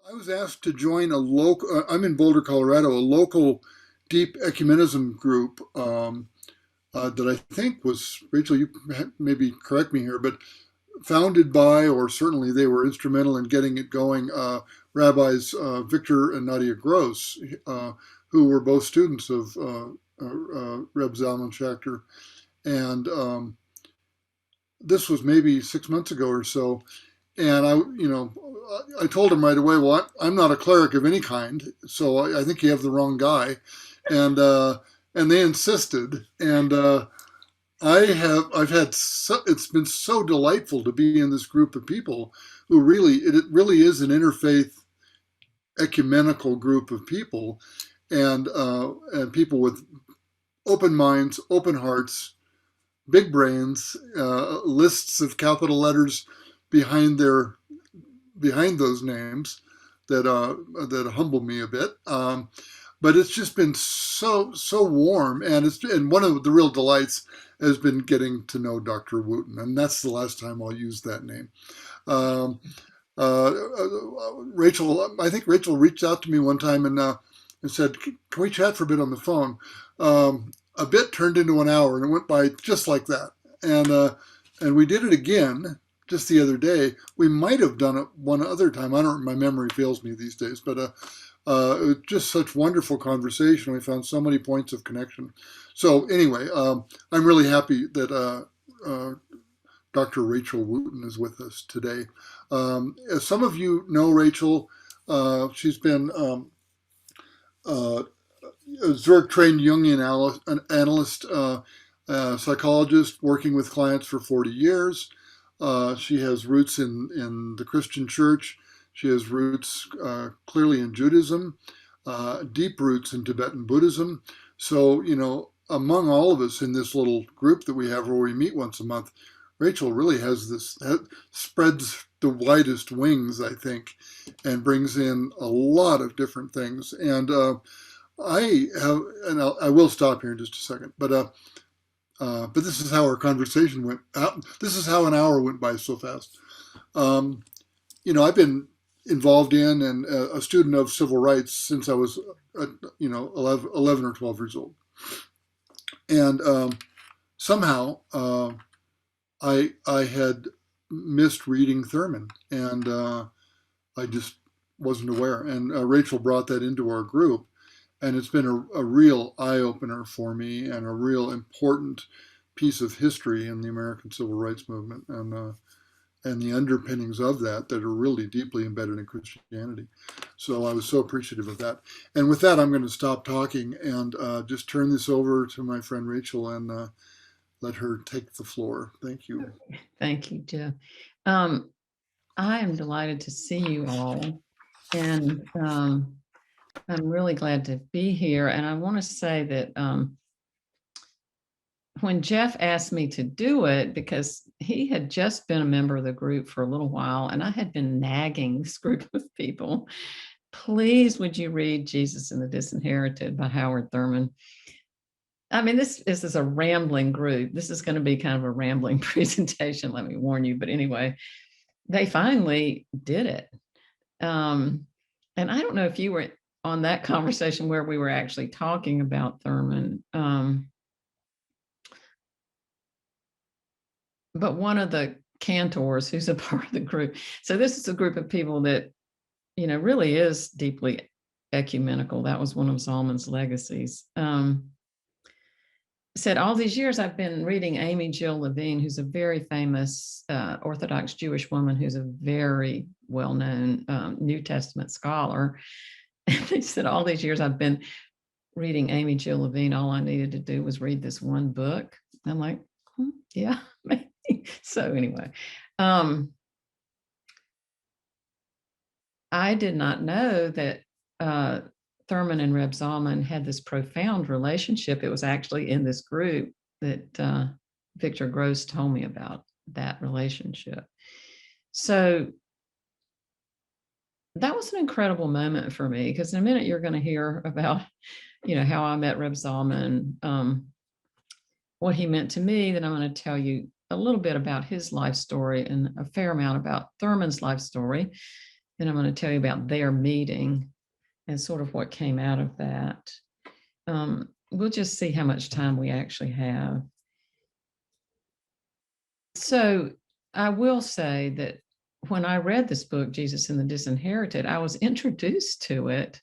I was asked to join a local, I'm in Boulder, Colorado, a local Deep Ecumenism group that I think was, Rachel, you maybe correct me here, but founded by, or certainly they were instrumental in getting it going, Rabbis Victor and Nadia Gross, who were both students of Reb Zalman Schachter. And this was maybe 6 months ago or so. And I told him right away, well, I'm not a cleric of any kind, so I think you have the wrong guy. And they insisted, and I've had it's been so delightful to be in this group of people who really it really is an interfaith ecumenical group of people, and people with open minds, open hearts, big brains, lists of capital letters behind their behind those names that humble me a bit. But it's just been so warm, and one of the real delights has been getting to know Dr. Wooten, and that's the last time I'll use that name. Um, Rachel, I think Rachel reached out to me one time and said, "Can we chat for a bit on the phone?" A bit turned into an hour, and it went by just like that. And we did it again just the other day. We might have done it one other time. I don't. My memory fails me these days, but it was just such wonderful conversation. We found so many points of connection. So anyway, I'm really happy that Dr. Rachael Wooten is with us today. As some of you know, Rachel, she's been a Zurich-trained Jungian analyst, psychologist, working with clients for 40 years. She has roots in the Christian church. She has roots clearly in Judaism, deep roots in Tibetan Buddhism. So, among all of us in this little group that we have where we meet once a month, Rachel really spreads the widest wings, I think, and brings in a lot of different things. And I will stop here in just a second, but this is how our conversation went. This is how an hour went by so fast. I've been involved in and a student of civil rights since I was, 11 or 12 years old. And somehow I had missed reading Thurman, and I just wasn't aware. And Rachel brought that into our group, and it's been a real eye opener for me and a real important piece of history in the American Civil Rights Movement, and the underpinnings of that are really deeply embedded in Christianity. So I was so appreciative of that. And with that, I'm going to stop talking and just turn this over to my friend Rachel and let her take the floor. Thank you. Thank you, Jeff. I am delighted to see you all, and I'm really glad to be here. And I want to say that when Jeff asked me to do it, because he had just been a member of the group for a little while, and I had been nagging this group of people, please, would you read Jesus and the Disinherited by Howard Thurman? I mean, this is a rambling group. This is going to be kind of a rambling presentation, let me warn you. But anyway, they finally did it. And I don't know if you were on that conversation where we were actually talking about Thurman. But one of the cantors who's a part of the group. So this is a group of people that, really is deeply ecumenical. That was one of Zalman's legacies. Said all these years I've been reading Amy Jill Levine, who's a very famous Orthodox Jewish woman who's a very well-known New Testament scholar. And they said all these years I've been reading Amy Jill Levine. All I needed to do was read this one book. I'm like, yeah, maybe. So anyway, I did not know that Thurman and Reb Zalman had this profound relationship. It was actually in this group that Victor Gross told me about that relationship. So that was an incredible moment for me, because in a minute you're going to hear about, how I met Reb Zalman, what he meant to me. Then I'm going to tell you a little bit about his life story and a fair amount about Thurman's life story. and I'm going to tell you about their meeting and sort of what came out of that. We'll just see how much time we actually have. So I will say that when I read this book, Jesus and the Disinherited, I was introduced to it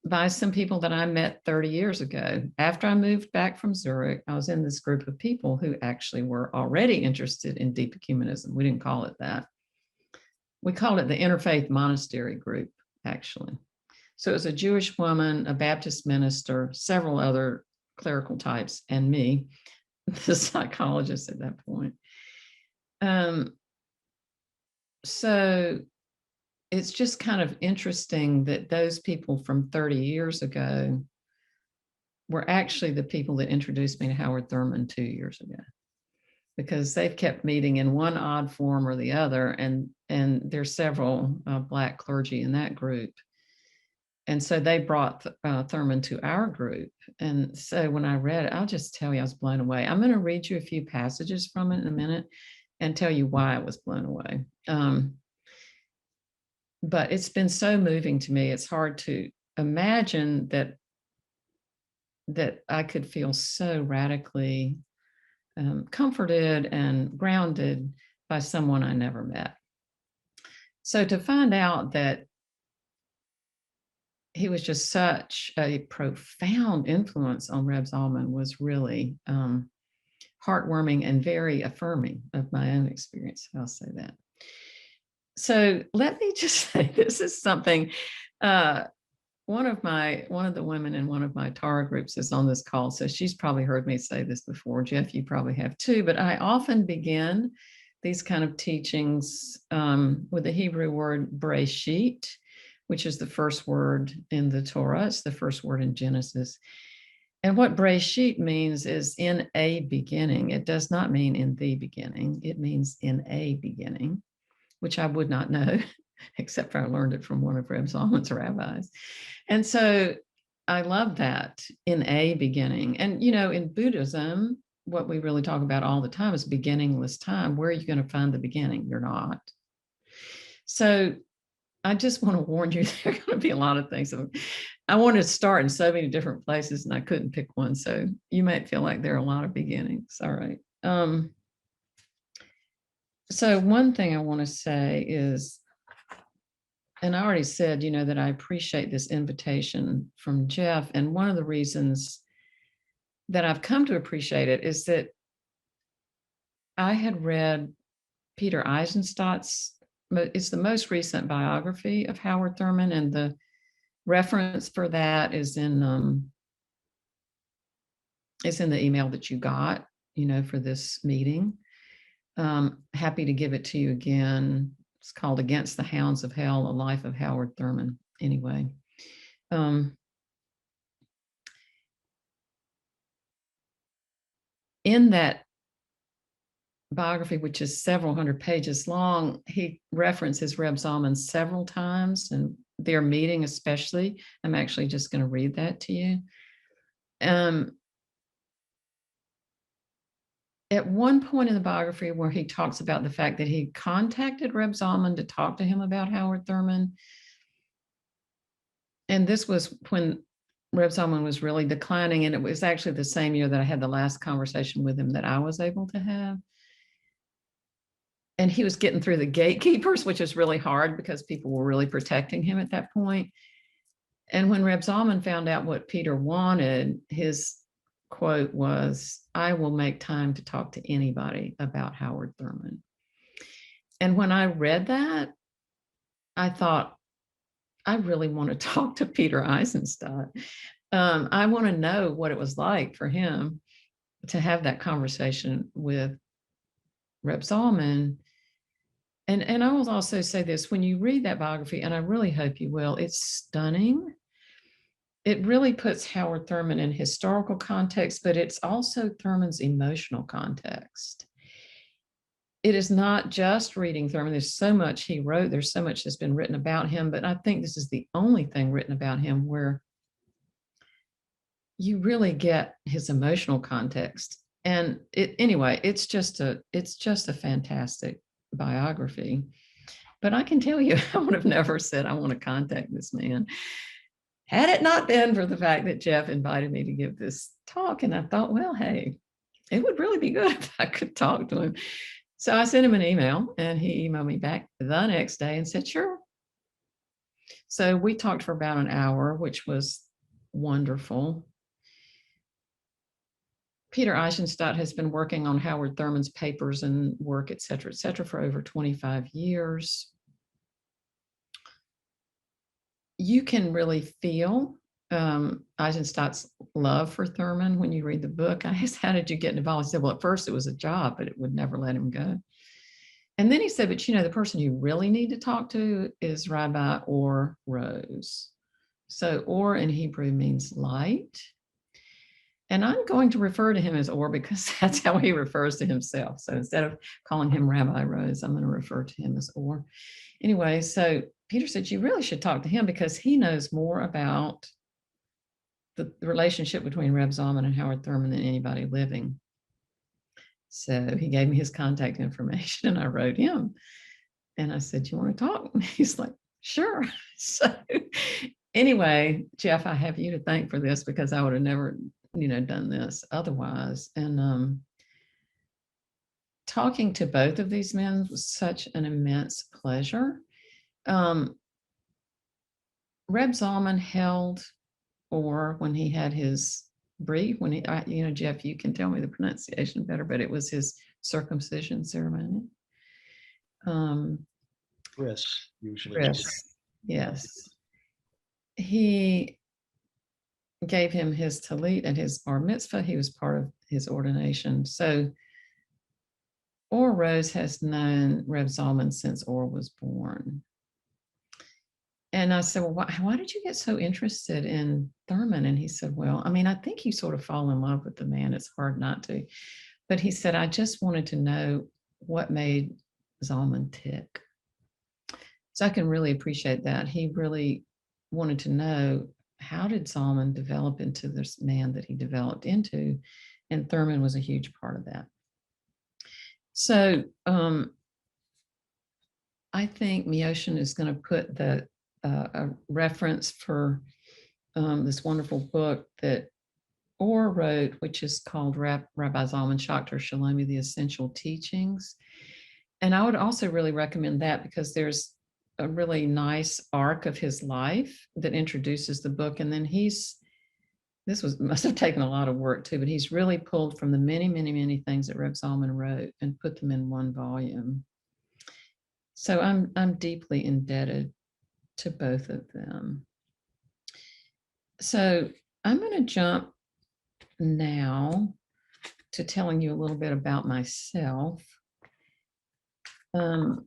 by some people that I met 30 years ago. After I moved back from Zurich, I was in this group of people who actually were already interested in Deep Ecumenism. We didn't call it that. We called it the Interfaith Monastery Group, actually. So it was a Jewish woman, a Baptist minister, several other clerical types, and me, the psychologist at that point. So it's just kind of interesting that those people from 30 years ago were actually the people that introduced me to Howard Thurman 2 years ago, because they've kept meeting in one odd form or the other, and there's several Black clergy in that group. And so they brought Thurman to our group. And so when I read it, I'll just tell you, I was blown away. I'm going to read you a few passages from it in a minute and tell you why I was blown away. But it's been so moving to me. It's hard to imagine that I could feel so radically comforted and grounded by someone I never met. So to find out that he was just such a profound influence on Reb Zalman was really heartwarming and very affirming of my own experience. I'll say that. So let me just say, this is something, one of the women in one of my Tara groups is on this call, so she's probably heard me say this before. Jeff, you probably have too, but I often begin these kind of teachings with the Hebrew word breshit, which is the first word in the Torah. It's the first word in Genesis. And what breshit means is in a beginning. It does not mean in the beginning. It means in a beginning, which I would not know, except for I learned it from one of Reb Zalman's rabbis. And so I love that, in a beginning. And, you know, in Buddhism, what we really talk about all the time is beginningless time. Where are you going to find the beginning? You're not. So I just want to warn you, there are going to be a lot of things. I wanted to start in so many different places and I couldn't pick one. So you might feel like there are a lot of beginnings. All right. So one thing I want to say is, and I already said, you know, that I appreciate this invitation from Jeff. And one of the reasons that I've come to appreciate it is that I had read Peter Eisenstadt's, it's the most recent biography of Howard Thurman, and the reference for that is in the email that you got, you know, for this meeting. Happy to give it to you again. It's called Against the Hounds of Hell, A Life of Howard Thurman. Anyway, in that biography, which is several hundred pages long, he references Reb Zalman several times, and their meeting especially. I'm actually just going to read that to you. At one point in the biography where he talks about the fact that he contacted Reb Zalman to talk to him about Howard Thurman, and this was when Reb Zalman was really declining, and it was actually the same year that I had the last conversation with him that I was able to have. And he was getting through the gatekeepers, which is really hard because people were really protecting him at that point. And when Reb Zalman found out what Peter wanted, his quote was, "I will make time to talk to anybody about Howard Thurman." And when I read that, I thought, I really want to talk to Peter Eisenstadt. I want to know what it was like for him to have that conversation with Reb Zalman. And I will also say this, when you read that biography, and I really hope you will, it's stunning. It really puts Howard Thurman in historical context, but it's also Thurman's emotional context. It is not just reading Thurman. There's so much he wrote. There's so much that's been written about him, but I think this is the only thing written about him where you really get his emotional context. And anyway, it's just a fantastic biography. But I can tell you, I would have never said, I want to contact this man, had it not been for the fact that Jeff invited me to give this talk. And I thought, well, hey, it would really be good if I could talk to him. So I sent him an email, and he emailed me back the next day and said, sure. So we talked for about an hour, which was wonderful. Peter Eisenstadt has been working on Howard Thurman's papers and work, et cetera, for over 25 years. You can really feel Eisenstadt's love for Thurman when you read the book. I asked, how did you get involved? He said, well, at first it was a job, but it would never let him go. And then he said, but the person you really need to talk to is Rabbi Or Rose. So Or in Hebrew means light. And I'm going to refer to him as Or because that's how he refers to himself. So instead of calling him Rabbi Rose, I'm going to refer to him as Or. Anyway, so Peter said, you really should talk to him because he knows more about the relationship between Reb Zalman and Howard Thurman than anybody living. So he gave me his contact information and I wrote him. And I said, you want to talk? And he's like, sure. So anyway, Jeff, I have you to thank for this because I would have never done this otherwise. And talking to both of these men was such an immense pleasure. Reb Zalman held Or when he had his brief, when he, Jeff, you can tell me the pronunciation better, but it was his circumcision ceremony. Bris, usually. Bris, yes. He gave him his talit and his bar mitzvah. He was part of his ordination. So Or Rose has known Reb Zalman since Or was born. And I said, well, why did you get so interested in Thurman? And he said, well, I think you sort of fall in love with the man. It's hard not to. But he said, I just wanted to know what made Zalman tick. So I can really appreciate that. He really wanted to know, how did Zalman develop into this man that he developed into? And Thurman was a huge part of that. So I think Mioshin is going to put a reference for this wonderful book that Or wrote, which is called Rabbi Zalman Schachter-Shalomi, The Essential Teachings. And I would also really recommend that because there's a really nice arc of his life that introduces the book. And then must have taken a lot of work too, but he's really pulled from the many, many, many things that Reb Zalman wrote and put them in one volume. So I'm deeply indebted to both of them. So I'm going to jump now to telling you a little bit about myself. And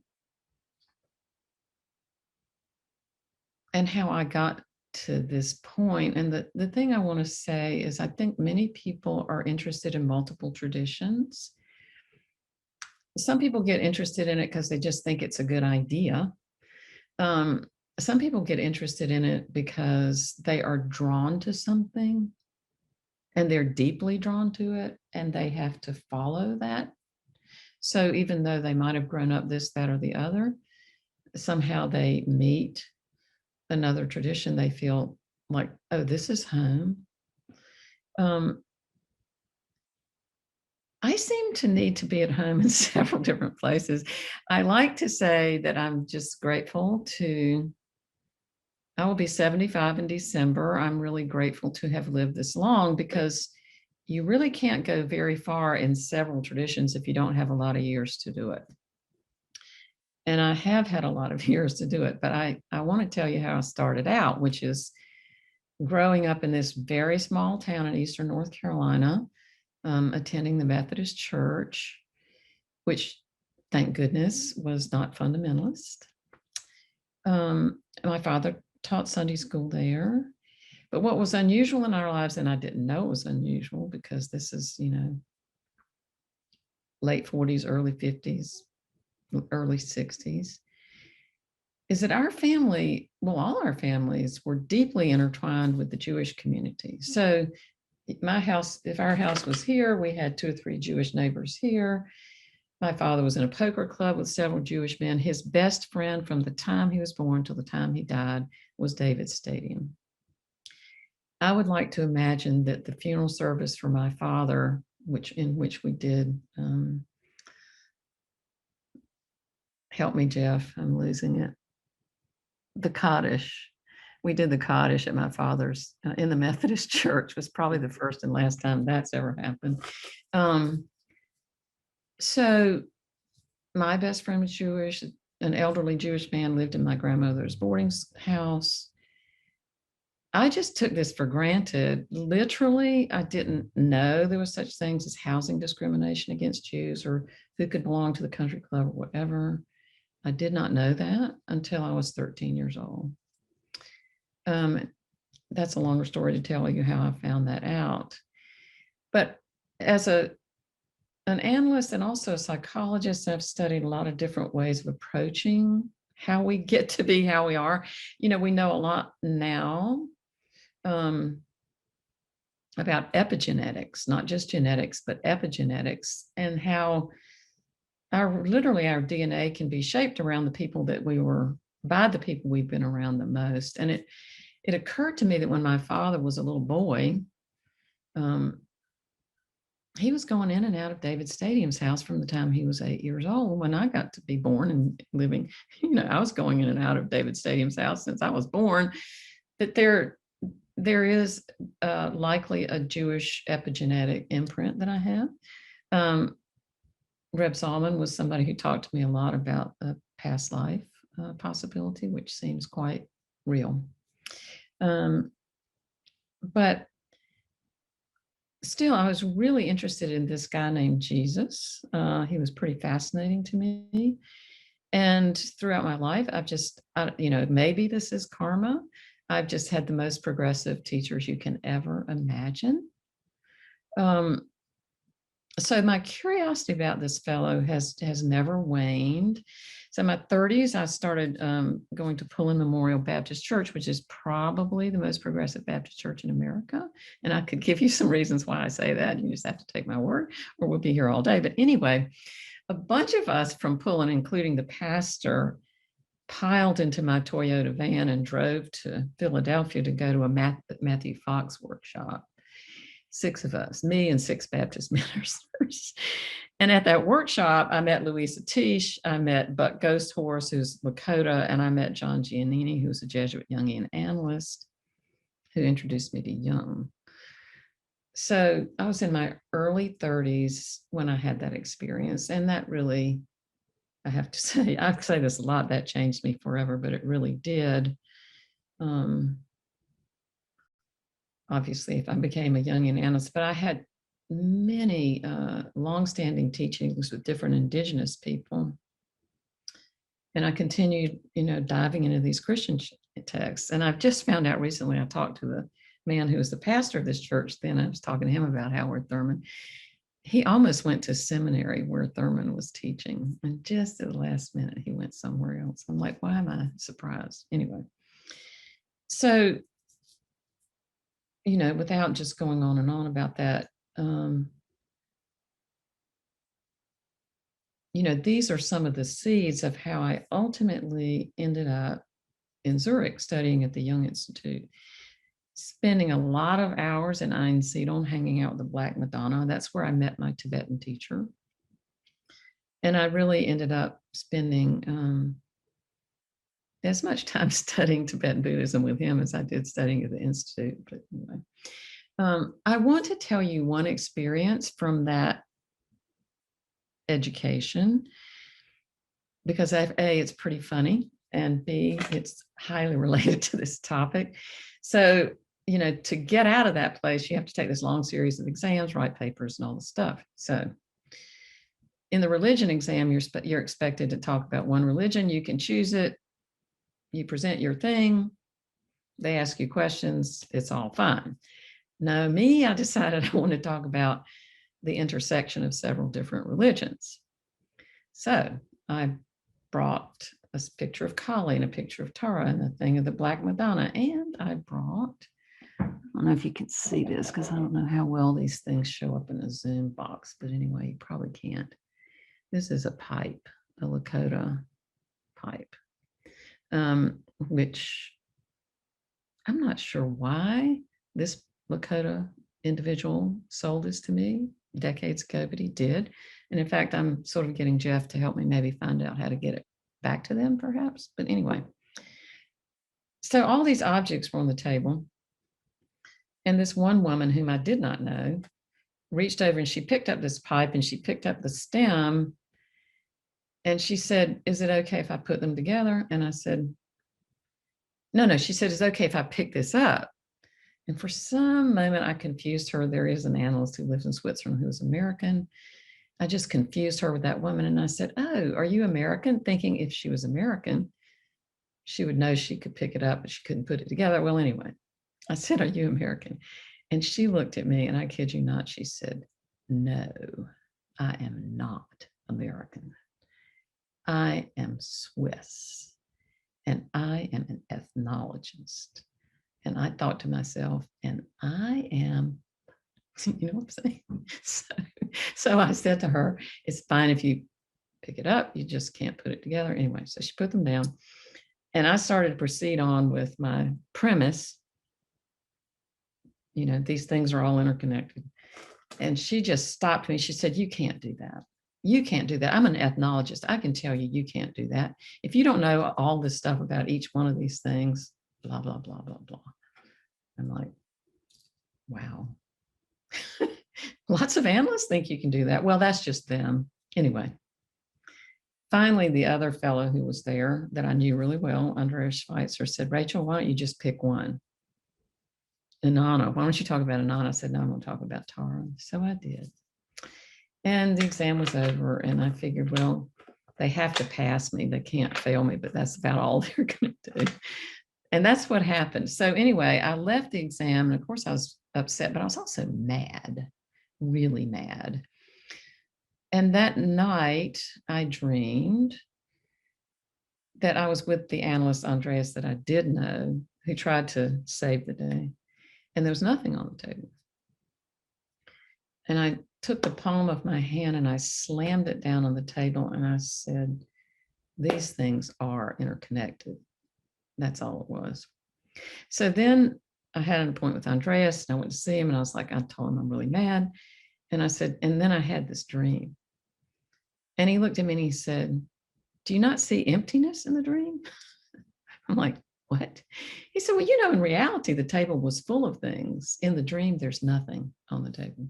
how I got to this point. And the thing I want to say is I think many people are interested in multiple traditions. Some people get interested in it because they just think it's a good idea. Some people get interested in it because they are drawn to something and they're deeply drawn to it and they have to follow that. So even though they might have grown up this, that, or the other, somehow they meet another tradition, they feel like, oh, this is home. I seem to need to be at home in several different places. I like to say that I'm just grateful I will be 75 in December. I'm really grateful to have lived this long because you really can't go very far in several traditions if you don't have a lot of years to do it. And I have had a lot of years to do it, but I want to tell you how I started out, which is growing up in this very small town in Eastern North Carolina, attending the Methodist Church, which, thank goodness, was not fundamentalist. My father taught Sunday school there. But what was unusual in our lives, and I didn't know it was unusual because this is, late 40s, early 50s, early 60s, is that our family, well, all our families were deeply intertwined with the Jewish community. So my house, if our house was here, we had 2 or 3 Jewish neighbors here. My father was in a poker club with several Jewish men. His best friend from the time he was born till the time he died was David Stadium. I would like to imagine that the funeral service for my father, in which we did, help me, Jeff, I'm losing it. The Kaddish. We did the Kaddish at my father's in the Methodist church. Was probably the first and last time that's ever happened. So my best friend was Jewish. An elderly Jewish man lived in my grandmother's boarding house. I just took this for granted. Literally, I didn't know there was such things as housing discrimination against Jews or who could belong to the country club or whatever. I did not know that until I was 13 years old. That's a longer story to tell you how I found that out. But as an analyst and also a psychologist, I've studied a lot of different ways of approaching how we get to be how we are. We know a lot now about epigenetics, not just genetics, but epigenetics, and how our DNA can be shaped around the people that we were, by the people we've been around the most. And it occurred to me that when my father was a little boy, he was going in and out of David Stadium's house from the time he was 8 years old. When I got to be born and living, I was going in and out of David Stadium's house since I was born. That there is likely a Jewish epigenetic imprint that I have. Reb Zalman was somebody who talked to me a lot about a past life possibility, which seems quite real. But still, I was really interested in this guy named Jesus. He was pretty fascinating to me. And throughout my life, I've just, maybe this is karma. I've just had the most progressive teachers you can ever imagine. So my curiosity about this fellow has never waned. So in my 30s, I started going to Pullen Memorial Baptist Church, which is probably the most progressive Baptist church in America. And I could give you some reasons why I say that. You just have to take my word, or we'll be here all day. But anyway, a bunch of us from Pullen, including the pastor, piled into my Toyota van and drove to Philadelphia to go to a Matthew Fox workshop. 6 of us, me and 6 Baptist ministers. And at that workshop, I met Louisa Tisch, I met Buck Ghosthorse, who's Lakota, and I met John Giannini, who's a Jesuit Jungian analyst, who introduced me to Jung. So I was in my early 30s when I had that experience. And that really, I have to say, I say this a lot, that changed me forever, but it really did. Obviously, if I became a Jungian analyst, but I had many longstanding teachings with different indigenous people. And I continued, diving into these Christian texts. And I've just found out recently, I talked to the man who was the pastor of this church then. I was talking to him about Howard Thurman. He almost went to seminary where Thurman was teaching. And just at the last minute, he went somewhere else. I'm like, why am I surprised? Anyway, so without just going on and on about that, these are some of the seeds of how I ultimately ended up in Zurich studying at the Jung Institute, spending a lot of hours in Eisenstadt hanging out with the Black Madonna. That's where I met my Tibetan teacher. And I really ended up spending as much time studying Tibetan Buddhism with him as I did studying at the Institute. But anyway, I want to tell you one experience from that education, because A, it's pretty funny, and B, it's highly related to this topic. So, to get out of that place, you have to take this long series of exams, write papers, and all the stuff. So in the religion exam, you're expected to talk about one religion. You can choose it. You present your thing. They ask you questions. It's all fine. Now, me, I decided I want to talk about the intersection of several different religions. So I brought a picture of Kali and a picture of Tara and the thing of the Black Madonna. And I brought, I don't know if you can see this because I don't know how well these things show up in a Zoom box, but anyway, you probably can't. this is a pipe, a Lakota pipe, which I'm not sure why this Lakota individual sold this to me decades ago, but he did. And in fact, I'm sort of getting Jeff to help me maybe find out how to get it back to them, perhaps. But anyway, so all these objects were on the table. And this one woman whom I did not know reached over and she picked up this pipe and she picked up the stem. And she said, "Is it okay if I put them together?" And I said, no. She said, "It's okay if I pick this up." And for some moment, I confused her. There is an analyst who lives in Switzerland who is American. I just confused her with that woman. And I said, "Oh, are you American?" Thinking if she was American, she would know she could pick it up, but she couldn't put it together. Well, anyway, I said, "Are you American?" And she looked at me, and I kid you not, she said, "No, I am not American. I am Swiss, and I am an ethnologist." And I thought to myself, and I am, you know what I'm saying? So I said to her, "It's fine if you pick it up, you just can't put it together." Anyway, so she put them down. And I started to proceed on with my premise. You know, these things are all interconnected. And she just stopped me. She said, "You can't do that. You can't do that. I'm an ethnologist. I can tell you, you can't do that. If you don't know all this stuff about each one of these things, blah, blah, blah, blah, blah." I'm like, wow. Lots of analysts think you can do that. Well, that's just them. Anyway, finally, the other fellow who was there that I knew really well, Andreas Schweitzer, said, "Rachel, why don't you just pick one? Inanna, why don't you talk about Inanna?" I said, "No, I'm going to talk about Tara." So I did. And the exam was over, and I figured, well, they have to pass me. They can't fail me, but that's about all they're going to do. And that's what happened. So anyway, I left the exam, and of course I was upset, but I was also mad, really mad. And that night I dreamed that I was with the analyst, Andreas, that I did know, who tried to save the day. And there was nothing on the table. And I took the palm of my hand and I slammed it down on the table and I said, "These things are interconnected." That's all it was. So then I had an appointment with Andreas and I went to see him and I was like, I told him I'm really mad. And I said, and then I had this dream. And he looked at me and he said, "Do you not see emptiness in the dream?" I'm like, "What?" He said, "Well, you know, in reality, the table was full of things. In the dream, there's nothing on the table."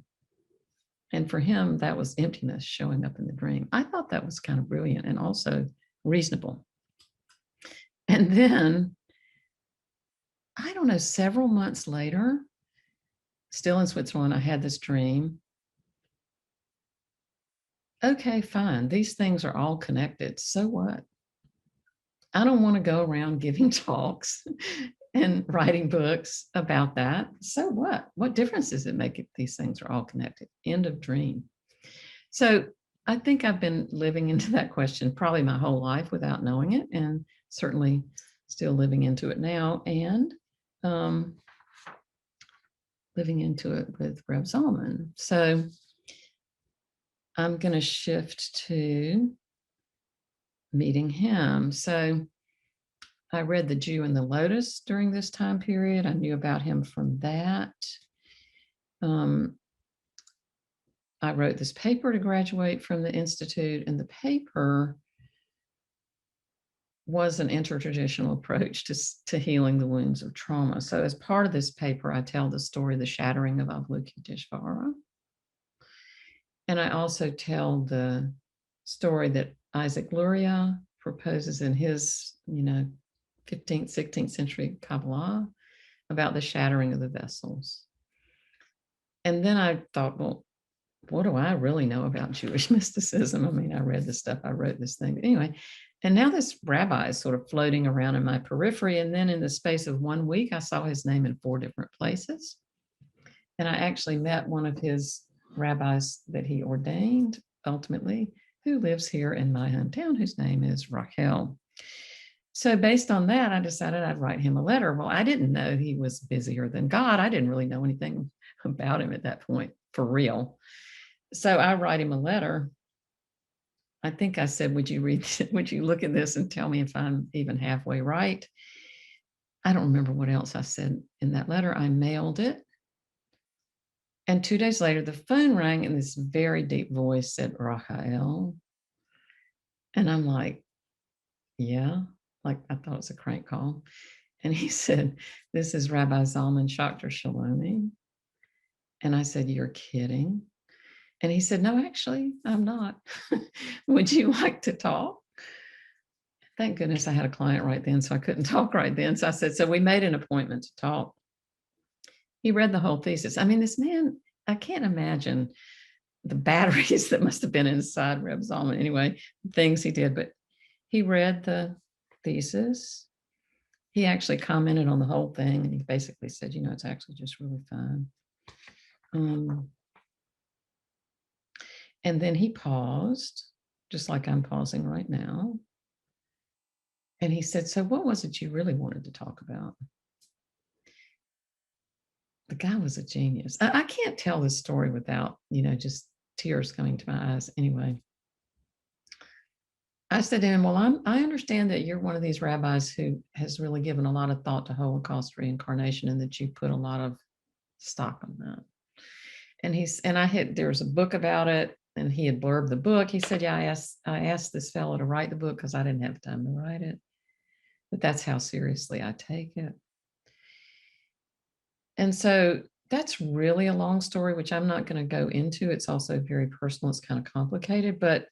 And for him, that was emptiness showing up in the dream. I thought that was kind of brilliant and also reasonable. And then, I don't know, several months later, still in Switzerland, I had this dream. Okay, fine. These things are all connected. So what? I don't want to go around giving talks and writing books about that. So what? What difference does it make if these things are all connected? End of dream. So I think I've been living into that question probably my whole life without knowing it, and certainly still living into it now, and living into it with Reb Zalman. So I'm going to shift to meeting him. So I read The Jew and the Lotus during this time period. I knew about him from that. I wrote this paper to graduate from the Institute, and the paper was an intertraditional approach to healing the wounds of trauma. So as part of this paper, I tell the story of the shattering of Avalokiteshvara. And I also tell the story that Isaac Luria proposes in his, 15th, 16th century Kabbalah about the shattering of the vessels. And then I thought, well, what do I really know about Jewish mysticism? I mean, I read this stuff, I wrote this thing. But anyway, and now this rabbi is sort of floating around in my periphery. And then in the space of 1 week, I saw his name in 4 different places. And I actually met one of his rabbis that he ordained ultimately, who lives here in my hometown, whose name is Rachael. So based on that, I decided I'd write him a letter. Well, I didn't know he was busier than God. I didn't really know anything about him at that point, for real. So I write him a letter. I think I said, would you look at this and tell me if I'm even halfway right? I don't remember what else I said in that letter. I mailed it. And 2 days later, the phone rang and this very deep voice said, Rachael. And I'm like, yeah, like I thought it was a crank call. And he said, this is Rabbi Zalman Schachter-Shalomi. And I said, you're kidding. And he said, no, actually, I'm not. Would you like to talk? Thank goodness I had a client right then, so I couldn't talk right then. So I said, so we made an appointment to talk. He read the whole thesis. I mean, this man, I can't imagine the batteries that must have been inside Reb Zalman. Anyway, things he did, but he read the thesis. He actually commented on the whole thing, and he basically said, you know, it's actually just really fun. And then he paused, just like I'm pausing right now. And he said, so what was it you really wanted to talk about? The guy was a genius. I can't tell this story without, you know, just tears coming to my eyes. Anyway, I said to him, well, I understand that you're one of these rabbis who has really given a lot of thought to Holocaust reincarnation and that you put a lot of stock on that. And there was a book about it, and he had blurbed the book. He said, yeah, I asked this fellow to write the book because I didn't have time to write it. But that's how seriously I take it. And so that's really a long story, which I'm not going to go into. It's also very personal. It's kind of complicated, but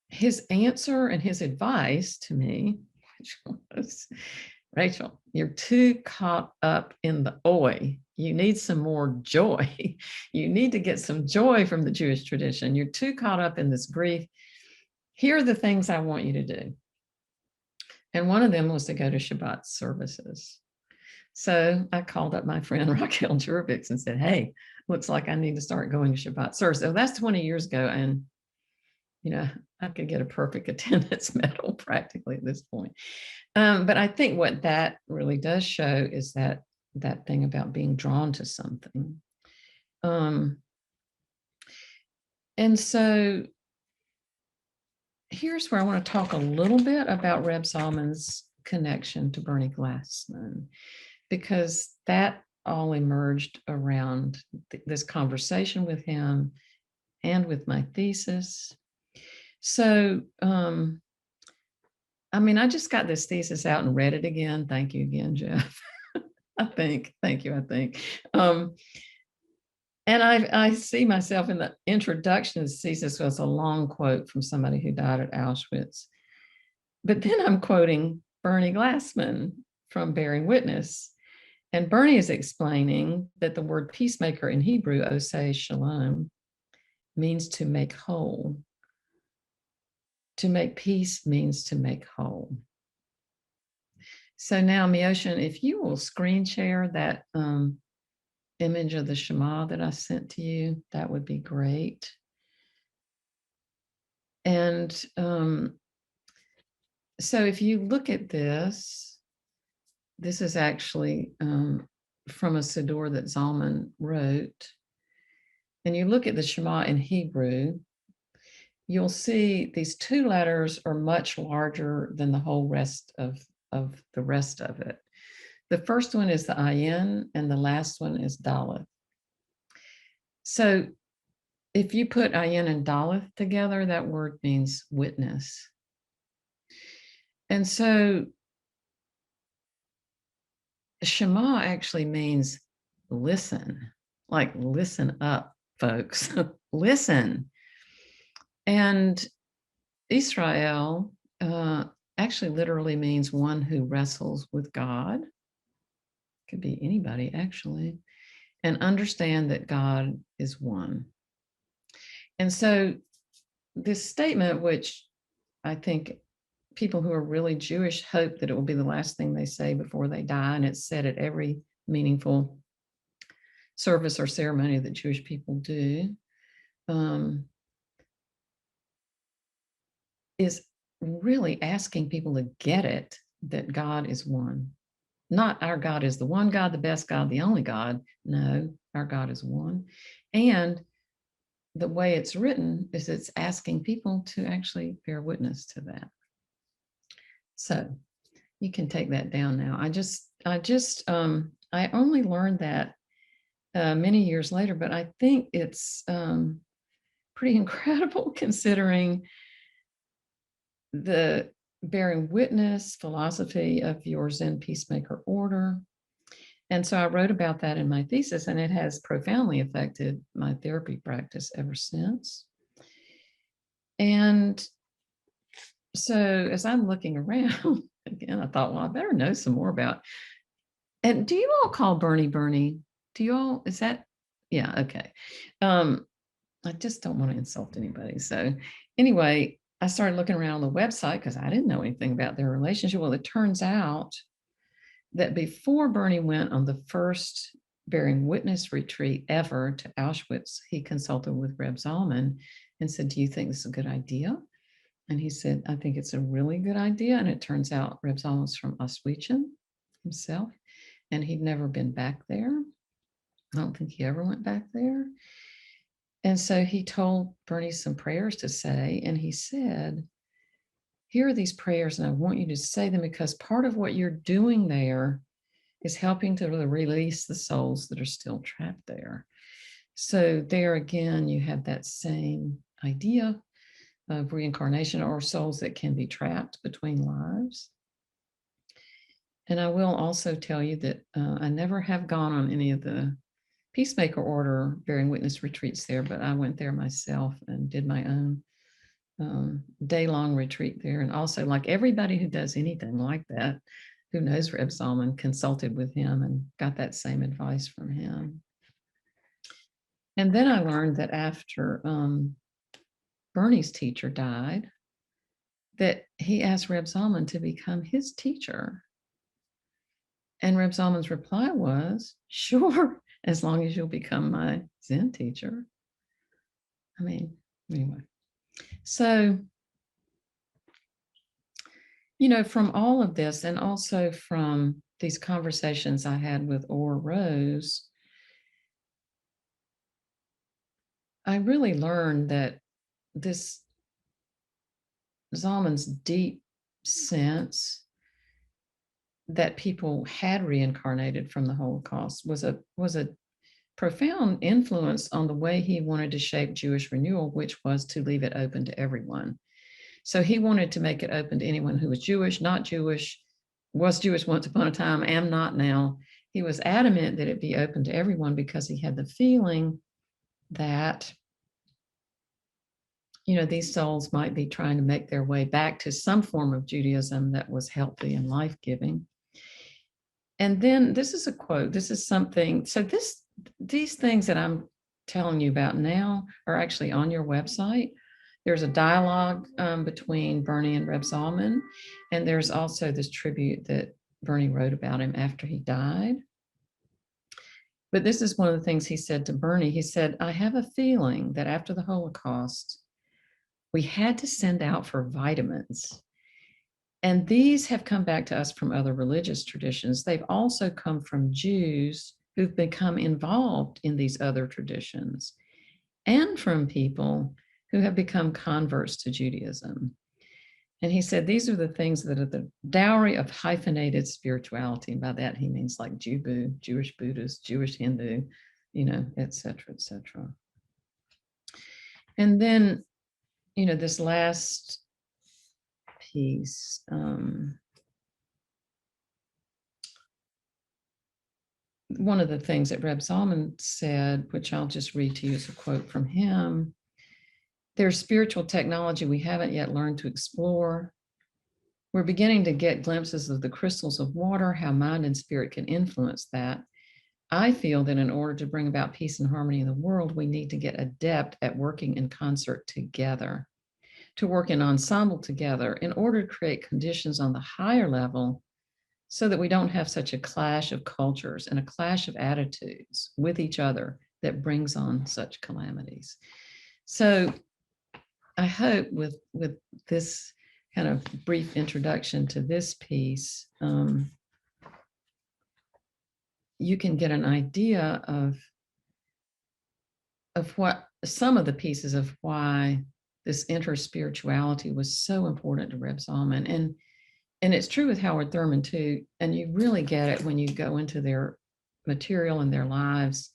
his answer and his advice to me, which was, Rachel, you're too caught up in the oi. You need some more joy. You need to get some joy from the Jewish tradition. You're too caught up in this grief. Here are the things I want you to do. And one of them was to go to Shabbat services. So I called up my friend Rachael Wooten and said, hey, looks like I need to start going to Shabbat service. So that's 20 years ago. And, you know, I could get a perfect attendance medal practically at this point. But I think what that really does show is that thing about being drawn to something. And so here's where I want to talk a little bit about Reb Zalman's connection to Bernie Glassman, because that all emerged around this conversation with him and with my thesis. So, I mean, I just got this thesis out and read it again. Thank you again, Jeff. Thank you. And I see myself in the introduction to the thesis was a long quote from somebody who died at Auschwitz. But then I'm quoting Bernie Glassman from Bearing Witness. And Bernie is explaining that the word peacemaker in Hebrew, oseh shalom, means to make whole. To make peace means to make whole. So now, Mioshin, if you will screen share that image of the Shema that I sent to you, that would be great. And so if you look at this, this is actually from a Siddur that Zalman wrote. And you look at the Shema in Hebrew, you'll see these two letters are much larger than the whole rest of the rest of it. The first one is the ayin, and the last one is daleth. So if you put ayin and daleth together, that word means witness. And so Shema actually means listen, like listen up, folks, listen. And Israel actually literally means one who wrestles with God. Could be anybody, actually, and understand that God is one. And so this statement, which I think people who are really Jewish hope that it will be the last thing they say before they die, and it's said at every meaningful service or ceremony that Jewish people do, is really asking people to get it, that God is one. Not our God is the one God, the best God, the only God. No, our God is one. And the way it's written is it's asking people to actually bear witness to that. So you can take that down now. I only learned that many years later, but I think it's pretty incredible considering the bearing witness philosophy of your Zen peacemaker order. And so I wrote about that in my thesis, and it has profoundly affected my therapy practice ever since. And so as I'm looking around, again, I thought, well, I better know some more about. And do you all call Bernie Bernie? Do you all, is that, yeah, okay. I just don't want to insult anybody. So anyway, I started looking around on the website because I didn't know anything about their relationship. Well, it turns out that before Bernie went on the first bearing witness retreat ever to Auschwitz, he consulted with Reb Zalman and said, do you think this is a good idea? And he said, I think it's a really good idea. And it turns out Reb Zalman was from Auschwitz himself, and he'd never been back there. I don't think he ever went back there. And so he told Bernie some prayers to say, and he said, here are these prayers, and I want you to say them because part of what you're doing there is helping to release the souls that are still trapped there. So there again, you have that same idea of reincarnation or souls that can be trapped between lives. And I will also tell you that I never have gone on any of the Peacemaker Order bearing witness retreats there, but I went there myself and did my own day-long retreat there. And also, like everybody who does anything like that, who knows Reb Zalman, consulted with him and got that same advice from him. And then I learned that after Bernie's teacher died, that he asked Reb Zalman to become his teacher. And Reb Zalman's reply was, sure, as long as you'll become my Zen teacher. I mean, anyway. So, you know, from all of this, and also from these conversations I had with Orr Rose, I really learned that this Zalman's deep sense that people had reincarnated from the Holocaust was a profound influence on the way he wanted to shape Jewish renewal, which was to leave it open to everyone. So he wanted to make it open to anyone who was Jewish, not Jewish, was Jewish once upon a time, am not now. He was adamant that it be open to everyone because he had the feeling that, you know, these souls might be trying to make their way back to some form of Judaism that was healthy and life-giving. And then this is a quote. This is something. So these things that I'm telling you about now are actually on your website. There's a dialogue between Bernie and Reb Zalman, and there's also this tribute that Bernie wrote about him after he died. But this is one of the things he said to Bernie. He said, I have a feeling that after the Holocaust, we had to send out for vitamins. And these have come back to us from other religious traditions. They've also come from Jews who've become involved in these other traditions, and from people who have become converts to Judaism. And he said, these are the things that are the dowry of hyphenated spirituality. And by that, he means like Jewish Buddhist, Jewish Hindu, you know, et cetera, et cetera. And then, you know, this last piece, one of the things that Reb Zalman said, which I'll just read to you as a quote from him, there's spiritual technology we haven't yet learned to explore. We're beginning to get glimpses of the crystals of water, how mind and spirit can influence that. I feel that in order to bring about peace and harmony in the world, we need to get adept at working in concert together, to work in ensemble together in order to create conditions on the higher level so that we don't have such a clash of cultures and a clash of attitudes with each other that brings on such calamities. So I hope with this kind of brief introduction to this piece, you can get an idea of what some of the pieces of why this interspirituality was so important to Reb Zalman. And it's true with Howard Thurman too. And you really get it when you go into their material and their lives.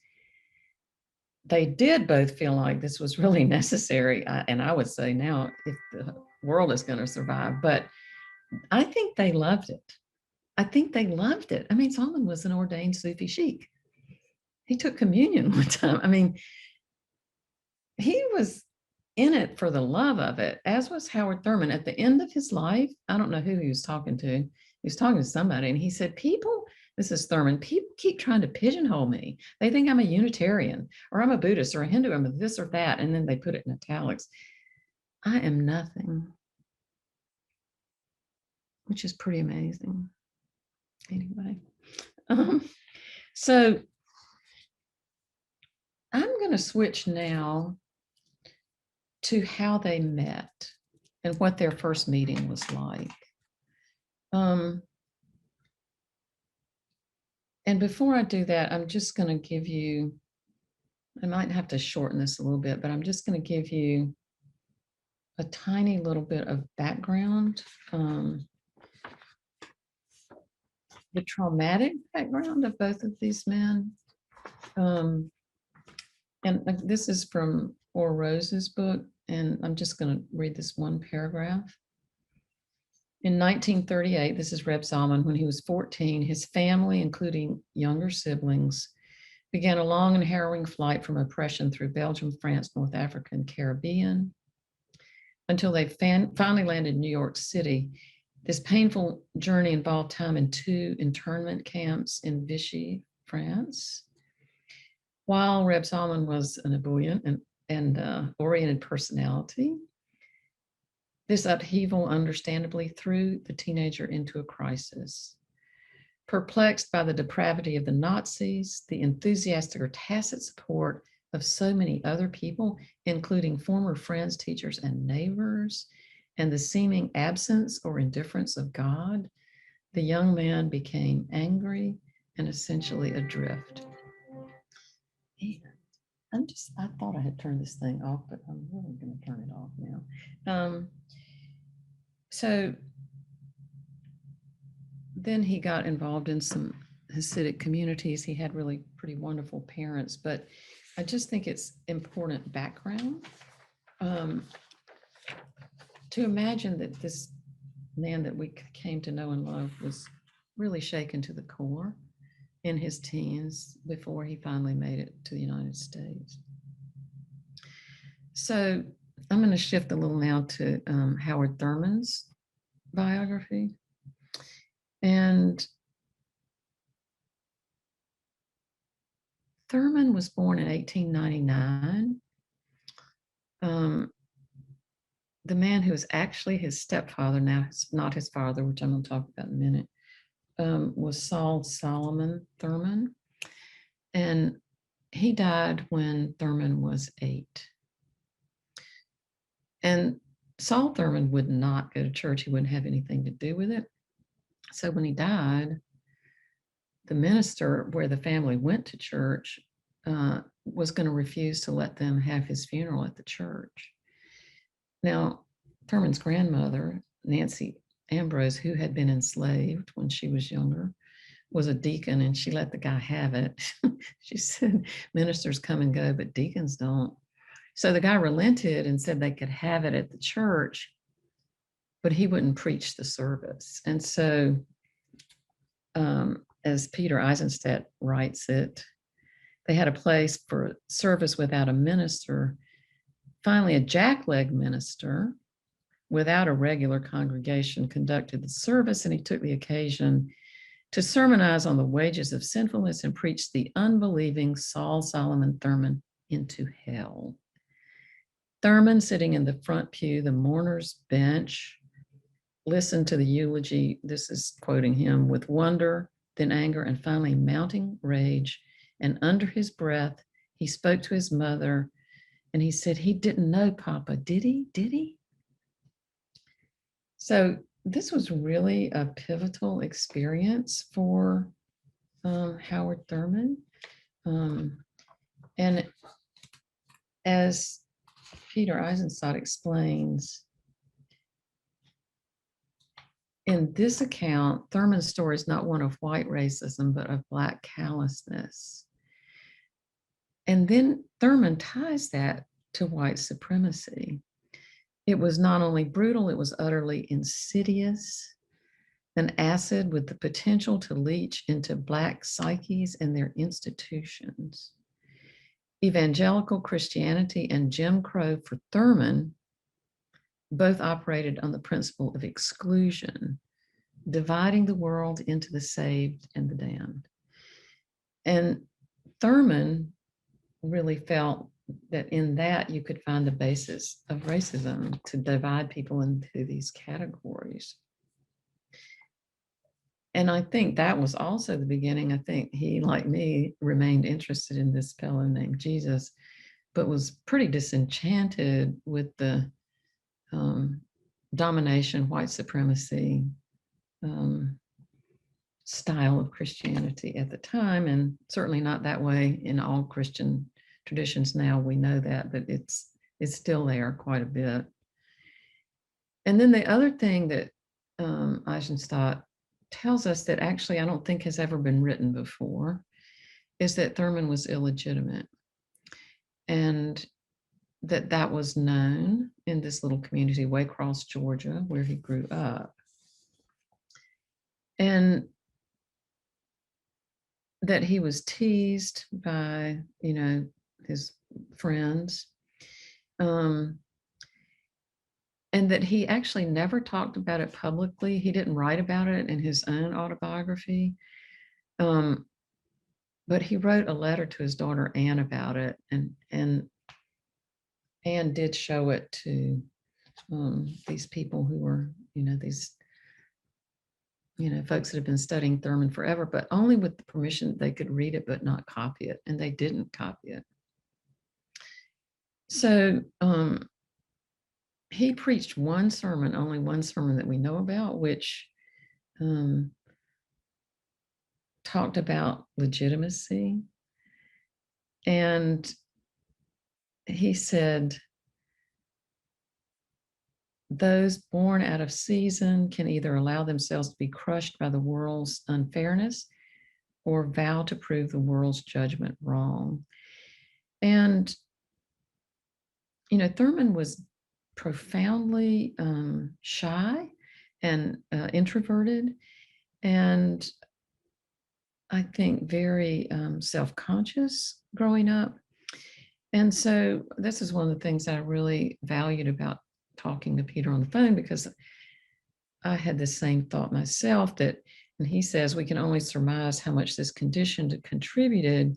They did both feel like this was really necessary. And I would say now, if the world is going to survive, but I think they loved it. I think they loved it. I mean, Zalman was an ordained Sufi sheikh. He took communion one time. I mean, he was in it for the love of it, as was Howard Thurman. At the end of his life, I don't know who he was talking to. He was talking to somebody, and he said, people, this is Thurman, people keep trying to pigeonhole me. They think I'm a Unitarian, or I'm a Buddhist, or a Hindu, I'm a this or that, and then they put it in italics. I am nothing, which is pretty amazing. Anyway, so I'm going to switch now to how they met and what their first meeting was like. And before I do that, I'm just going to give you, I might have to shorten this a little bit, but I'm just going to give you a tiny little bit of background, the traumatic background of both of these men. And this is from Or Rose's book, and I'm just going to read this one paragraph. In 1938, this is Reb Zalman, when he was 14, his family, including younger siblings, began a long and harrowing flight from oppression through Belgium, France, North Africa, and Caribbean, until they finally landed in New York City. This painful journey involved time in 2 internment camps in Vichy, France. While Reb Zalman was an ebullient and oriented personality, this upheaval understandably threw the teenager into a crisis. Perplexed by the depravity of the Nazis, the enthusiastic or tacit support of so many other people, including former friends, teachers, and neighbors, and the seeming absence or indifference of God, the young man became angry and essentially adrift. And I thought I had turned this thing off, but I'm really going to turn it off now. So then he got involved in some Hasidic communities. He had really pretty wonderful parents, but I just think it's important background to imagine that this man that we came to know and love was really shaken to the core in his teens before he finally made it to the United States. So I'm going to shift a little now to Howard Thurman's biography. And Thurman was born in 1899. The man who is actually his stepfather, now it's not his father, which I'm going to talk about in a minute, was Saul Solomon Thurman. And he died when Thurman was 8. And Saul Thurman would not go to church. He wouldn't have anything to do with it. So when he died, the minister where the family went to church was going to refuse to let them have his funeral at the church. Now, Thurman's grandmother, Nancy Ambrose, who had been enslaved when she was younger, was a deacon, and she let the guy have it. She said, ministers come and go, but deacons don't. So the guy relented and said they could have it at the church, but he wouldn't preach the service. And so, as Peter Eisenstadt writes it, they had a place for service without a minister. Finally, a jackleg minister without a regular congregation conducted the service, and he took the occasion to sermonize on the wages of sinfulness and preach the unbelieving Saul Solomon Thurman into hell. Thurman, sitting in the front pew, the mourner's bench, listened to the eulogy, this is quoting him, with wonder, then anger, and finally mounting rage. And under his breath, he spoke to his mother, and he said, he didn't know, Papa, did he? Did he? So this was really a pivotal experience for Howard Thurman. And as Peter Eisenstadt explains, in this account, Thurman's story is not one of white racism, but of Black callousness. And then Thurman ties that to white supremacy. It was not only brutal, it was utterly insidious, an acid with the potential to leach into Black psyches and their institutions. Evangelical Christianity and Jim Crow for Thurman both operated on the principle of exclusion, dividing the world into the saved and the damned. And Thurman really felt that in that you could find the basis of racism, to divide people into these categories. And I think that was also the beginning. I think he, like me, remained interested in this fellow named Jesus, but was pretty disenchanted with the domination, white supremacy style of Christianity at the time, and certainly not that way in all Christian traditions now. We know that, but it's still there quite a bit. And then the other thing that Eisenstadt tells us that actually I don't think has ever been written before is that Thurman was illegitimate, and that was known in this little community, Waycross, Georgia, where he grew up. And that he was teased by, his friends. And that he actually never talked about it publicly. He didn't write about it in his own autobiography. But he wrote a letter to his daughter, Anne, about it. And Anne did show it to these people who were, these, folks that have been studying Thurman forever, but only with the permission that they could read it, but not copy it. And they didn't copy it. So he preached one sermon, only one sermon that we know about, which talked about legitimacy. And he said, those born out of season can either allow themselves to be crushed by the world's unfairness or vow to prove the world's judgment wrong. And, Thurman was profoundly shy and introverted, and I think very self-conscious growing up. And so this is one of the things that I really valued about talking to Peter on the phone, because I had the same thought myself, that, and he says, we can only surmise how much this condition contributed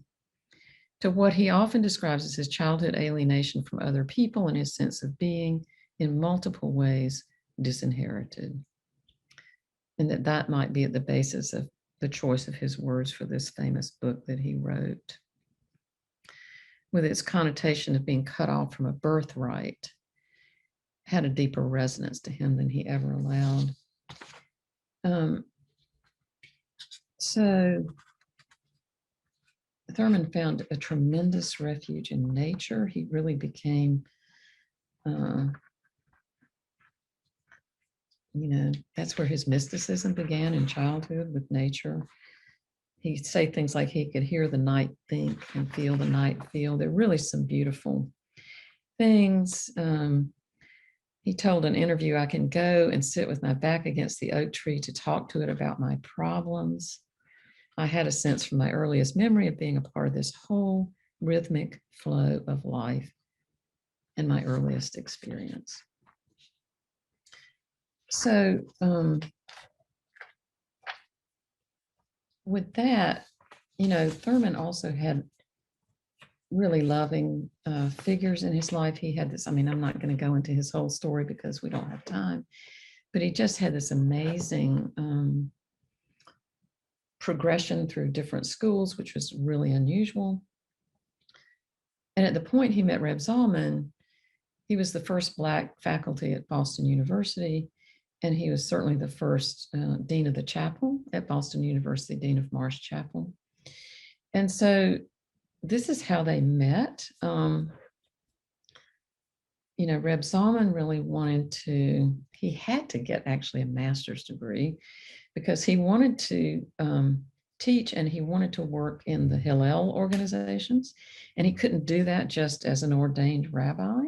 to what he often describes as his childhood alienation from other people and his sense of being in multiple ways disinherited. And that might be at the basis of the choice of his words for this famous book that he wrote, with its connotation of being cut off from a birthright, had a deeper resonance to him than he ever allowed. So Thurman found a tremendous refuge in nature. He really became, that's where his mysticism began in childhood, with nature. He'd say things like he could hear the night think and feel the night feel. There are really some beautiful things. He told an interview, I can go and sit with my back against the oak tree to talk to it about my problems. I had a sense from my earliest memory of being a part of this whole rhythmic flow of life in my earliest experience. So with that, Thurman also had really loving figures in his life. He had this, I'm not going to go into his whole story because we don't have time, but he just had this amazing progression through different schools, which was really unusual. And at the point he met Reb Zalman, he was the first Black faculty at Boston University, and he was certainly the first dean of the chapel at Boston University, dean of Marsh Chapel. And so this is how they met. Reb Zalman really he had to get actually a master's degree because he wanted to teach and he wanted to work in the Hillel organizations, and he couldn't do that just as an ordained rabbi.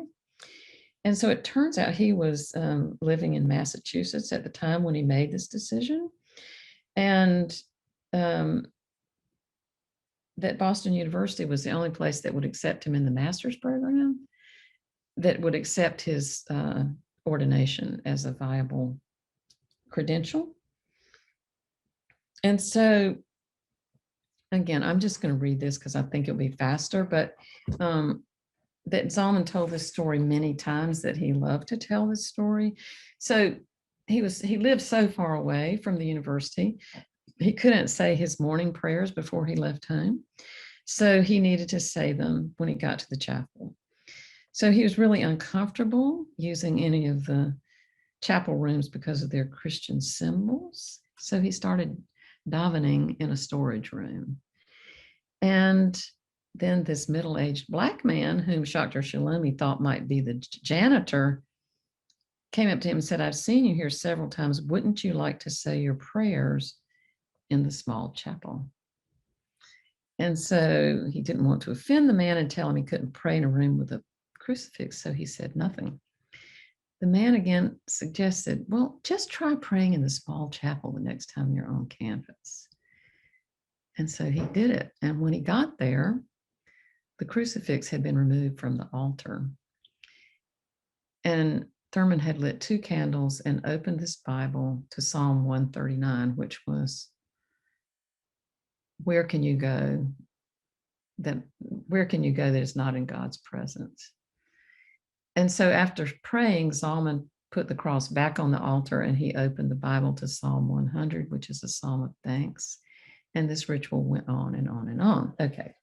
And so it turns out he was living in Massachusetts at the time when he made this decision, and that Boston University was the only place that would accept him in the master's program, that would accept his ordination as a viable credential. And so, again, I'm just going to read this because I think it'll be faster, but that Zalman told this story many times, that he loved to tell this story. So he lived so far away from the university, he couldn't say his morning prayers before he left home. So he needed to say them when he got to the chapel. So he was really uncomfortable using any of the chapel rooms because of their Christian symbols. So he started davening in a storage room. And then this middle-aged Black man, whom Schachter-Shalomi thought might be the janitor, came up to him and said, "I've seen you here several times. Wouldn't you like to say your prayers in the small chapel?" And so he didn't want to offend the man and tell him he couldn't pray in a room with a crucifix, so he said nothing. The man again suggested, "Well, just try praying in the small chapel the next time you're on campus." And so he did it. And when he got there, the crucifix had been removed from the altar. And Thurman had lit 2 candles and opened this Bible to Psalm 139, which was, where can you go that is not in God's presence? And so after praying, Zalman put the cross back on the altar and he opened the Bible to Psalm 100, which is a psalm of thanks. And this ritual went on and on and on. Okay.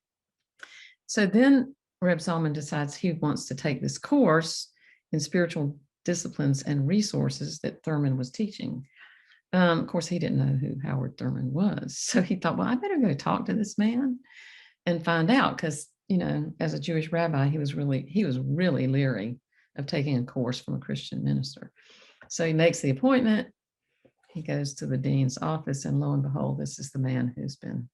So then Reb Zalman decides he wants to take this course in spiritual disciplines and resources that Thurman was teaching. Of course, he didn't know who Howard Thurman was. So he thought, well, I better go talk to this man and find out, because, as a Jewish rabbi, he was really leery of taking a course from a Christian minister. So he makes the appointment. He goes to the dean's office, and lo and behold, this is the man who's been,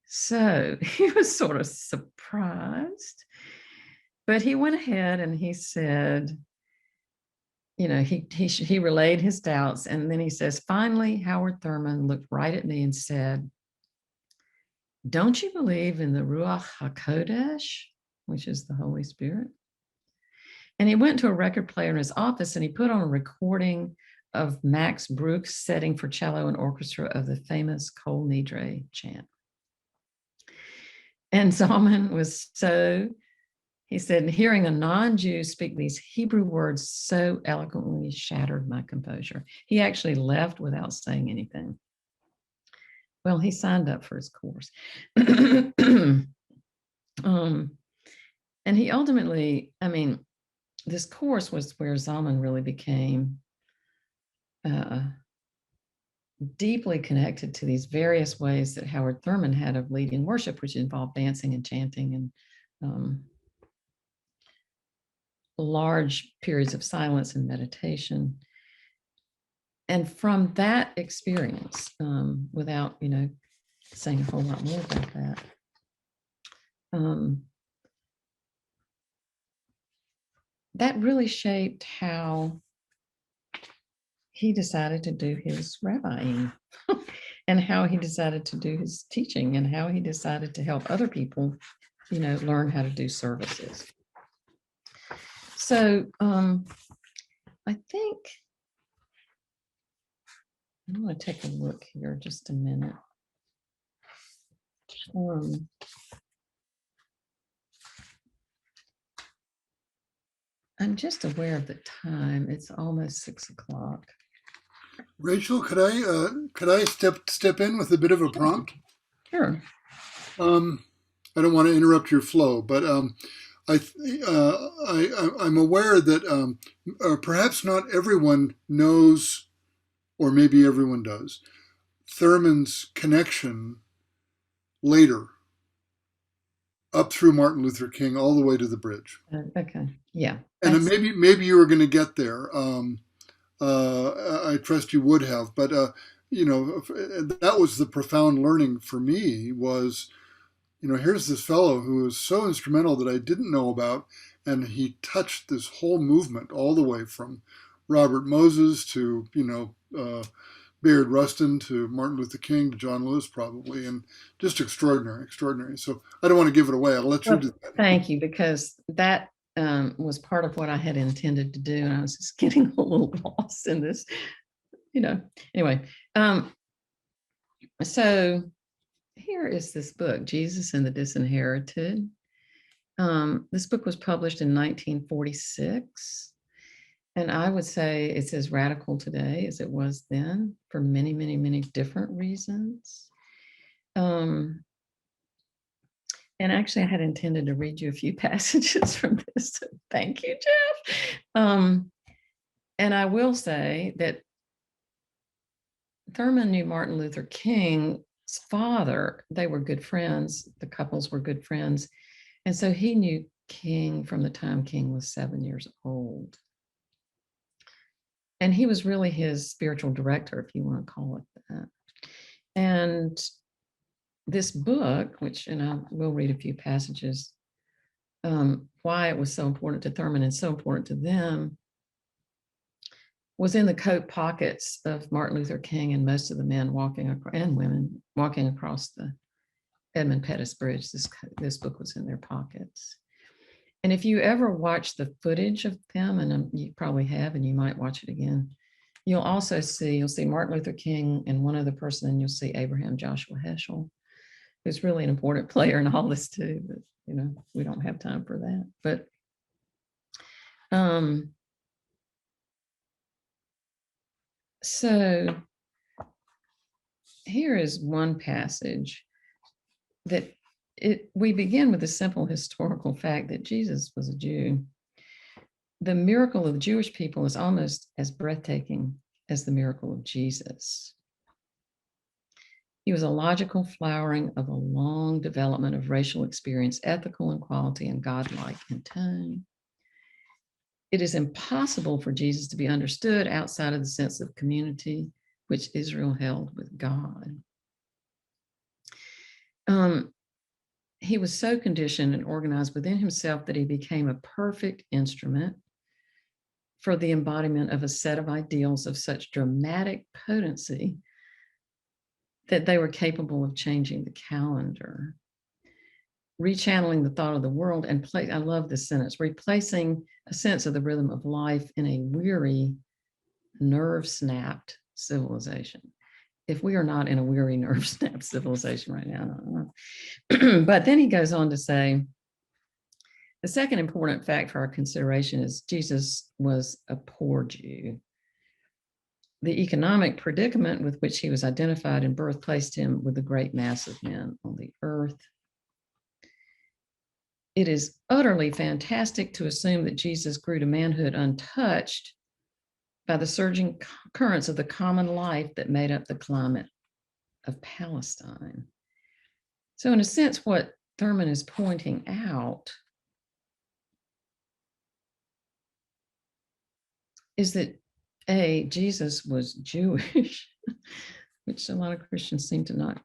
So he was sort of surprised, but he went ahead and he said, he relayed his doubts, and then he says, finally, Howard Thurman looked right at me and said, "Don't you believe in the Ruach HaKodesh, which is the Holy Spirit?" And he went to a record player in his office and he put on a recording of Max Bruch's setting for cello and orchestra of the famous Kol Nidre chant. And Zalman was he said, hearing a non-Jew speak these Hebrew words so eloquently shattered my composure. He actually left without saying anything. Well, he signed up for his course. And he ultimately, this course was where Zalman really became deeply connected to these various ways that Howard Thurman had of leading worship, which involved dancing and chanting and large periods of silence and meditation. And from that experience, without, saying a whole lot more about that, that really shaped how he decided to do his rabbiing and how he decided to do his teaching and how he decided to help other people, learn how to do services. So I think I'm going to take a look here just a minute. I'm just aware of the time. It's almost 6 o'clock. Rachel, could I step in with a bit of a prompt? Sure. I don't want to interrupt your flow, but I'm aware that perhaps not everyone knows, or maybe everyone does, Thurman's connection later up through Martin Luther King all the way to the bridge. Okay. Yeah. And then maybe you were going to get there. I trust you would have, but that was the profound learning for me was, here's this fellow who was so instrumental that I didn't know about, and he touched this whole movement all the way from Robert Moses to, Bayard Rustin to Martin Luther King to John Lewis probably, and just extraordinary. So I don't want to give it away. I'll let you do that. Thank you, because that was part of what I had intended to do, and I was just getting a little lost in this, Anyway, so here is this book, Jesus and the Disinherited. This book was published in 1946. And I would say it's as radical today as it was then for many, many, many different reasons. And actually, I had intended to read you a few passages from this. So thank you, Jeff. And I will say that Thurman knew Martin Luther King's father. They were good friends. The couples were good friends. And so he knew King from the time King was 7 years old. And he was really his spiritual director, if you want to call it that. And this book, and I will read a few passages, why it was so important to Thurman and so important to them, was in the coat pockets of Martin Luther King and most of the men and women walking across the Edmund Pettus Bridge. This book was in their pockets. And if you ever watch the footage of them, and you probably have, and you might watch it again, you'll see Martin Luther King and one other person, and you'll see Abraham Joshua Heschel, who's really an important player in all this too, but we don't have time for that. But so here is one passage that we begin with a simple historical fact that Jesus was a Jew. The miracle of the Jewish people is almost as breathtaking as the miracle of Jesus. He was a logical flowering of a long development of racial experience, ethical in quality and godlike in tone. It is impossible for Jesus to be understood outside of the sense of community which Israel held with God. He was so conditioned and organized within himself that he became a perfect instrument for the embodiment of a set of ideals of such dramatic potency that they were capable of changing the calendar, rechanneling the thought of the world, and I love this sentence, replacing a sense of the rhythm of life in a weary, nerve-snapped civilization. If we are not in a weary, nerve-snapped civilization right now, I don't know. But then he goes on to say, the second important fact for our consideration is Jesus was a poor Jew. The economic predicament with which he was identified in birth placed him with the great mass of men on the earth. It is utterly fantastic to assume that Jesus grew to manhood untouched by the surging currents of the common life that made up the climate of Palestine. So in a sense, what Thurman is pointing out is that Jesus was Jewish, which a lot of Christians seem to not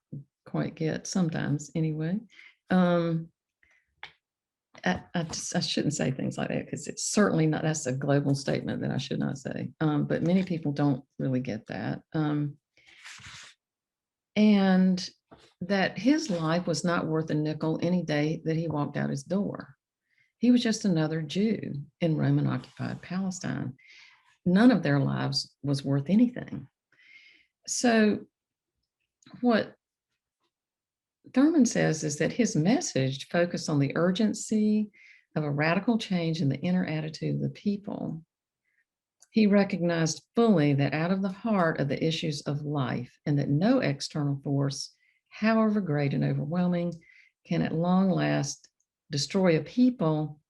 quite get sometimes anyway. I shouldn't say things like that because it's certainly not, that's a global statement that I should not say. But many people don't really get that. And that his life was not worth a nickel any day that he walked out his door. He was just another Jew in Roman occupied Palestine. None of their lives was worth anything. So what Thurman says is that his message focused on the urgency of a radical change in the inner attitude of the people. He recognized fully that out of the heart of the issues of life, and that no external force, however great and overwhelming, can at long last destroy a people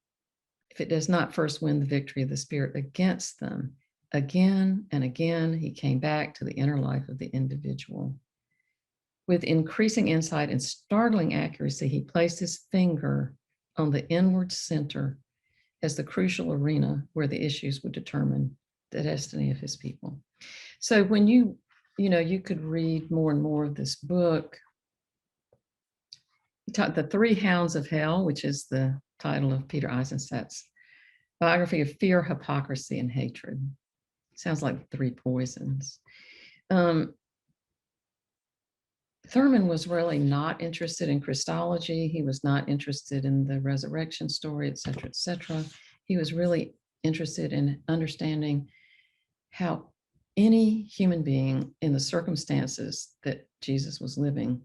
if it does not first win the victory of the Spirit against them. Again and again, he came back to the inner life of the individual, With increasing insight and startling accuracy, he placed his finger on the inward center as the crucial arena where the issues would determine the destiny of his people. So when you could read more and more of this book. He taught The Three Hounds of Hell, which is the title of Peter Eisenstadt's biography of fear, hypocrisy, and hatred. Sounds like three poisons. Thurman was really not interested in Christology. He was not interested in the resurrection story, et cetera, et cetera. He was really interested in understanding how any human being in the circumstances that Jesus was living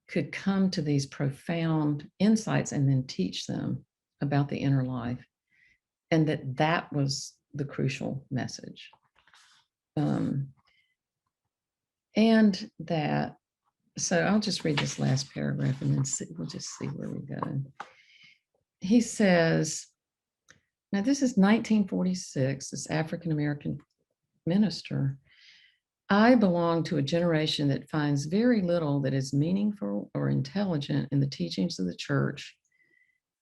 could come to these profound insights and then teach them about the inner life. And that was the crucial message. So I'll just read this last paragraph and then we'll just see where we go. He says, now this is 1946, this African-American minister. I belong to a generation that finds very little that is meaningful or intelligent in the teachings of the church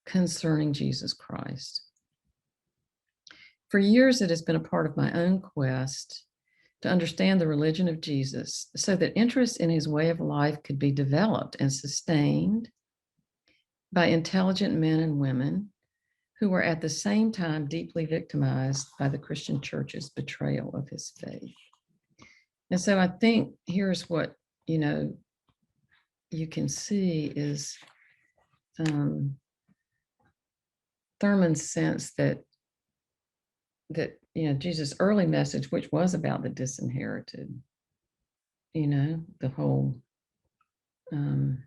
concerning Jesus Christ. For years, it has been a part of my own quest to understand the religion of Jesus so that interest in his way of life could be developed and sustained by intelligent men and women who were at the same time deeply victimized by the Christian church's betrayal of his faith. And so I think here's what, you can see is Thurman's sense that Jesus' early message, which was about the disinherited, the whole, and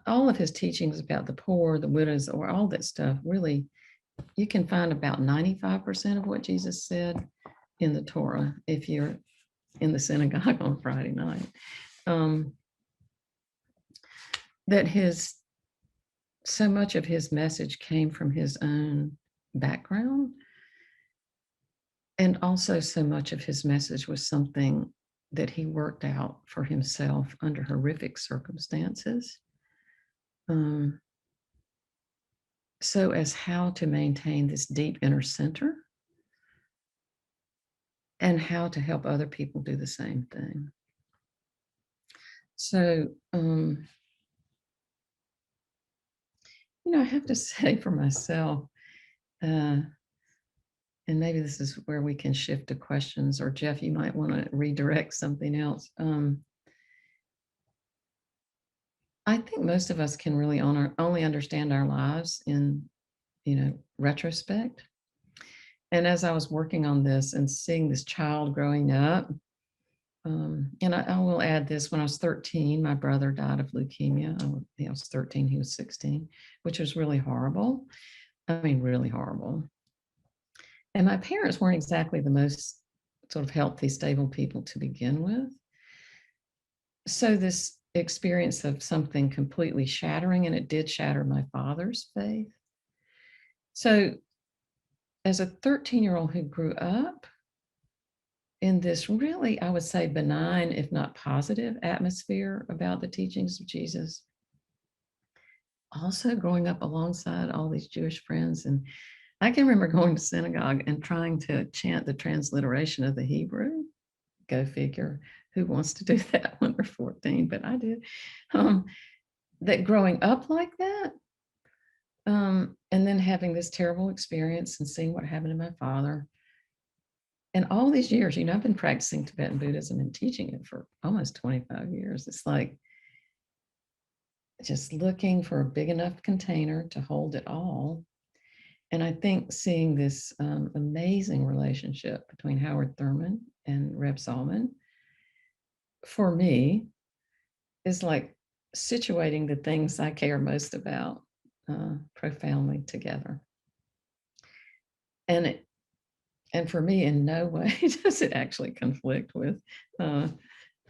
all of his teachings about the poor, the widows, or all that stuff, really, you can find about 95% of what Jesus said in the Torah if you're in the synagogue on Friday night. That so much of his message came from his own background. And also so much of his message was something that he worked out for himself under horrific circumstances. So as how to maintain this deep inner center and how to help other people do the same thing. So, I have to say for myself, and maybe this is where we can shift to questions, or Jeff, you might want to redirect something else. I think most of us can really only understand our lives in, retrospect. And as I was working on this and seeing this child growing up, and I will add this, when I was 13, my brother died of leukemia. I was 13, he was 16, which was really horrible. I mean, really horrible. And my parents weren't exactly the most sort of healthy, stable people to begin with. So this experience of something completely shattering, and it did shatter my father's faith. So as a 13-year-old who grew up in this really, I would say, benign, if not positive, atmosphere about the teachings of Jesus, also growing up alongside all these Jewish friends. And I can remember going to synagogue and trying to chant the transliteration of the Hebrew. Go figure, who wants to do that when they're 14? But I did. That growing up like that, and then having this terrible experience and seeing what happened to my father. And all these years, I've been practicing Tibetan Buddhism and teaching it for almost 25 years. It's like just looking for a big enough container to hold it all. And I think seeing this amazing relationship between Howard Thurman and Reb Zalman, for me, is like situating the things I care most about profoundly together. And for me, in no way does it actually conflict with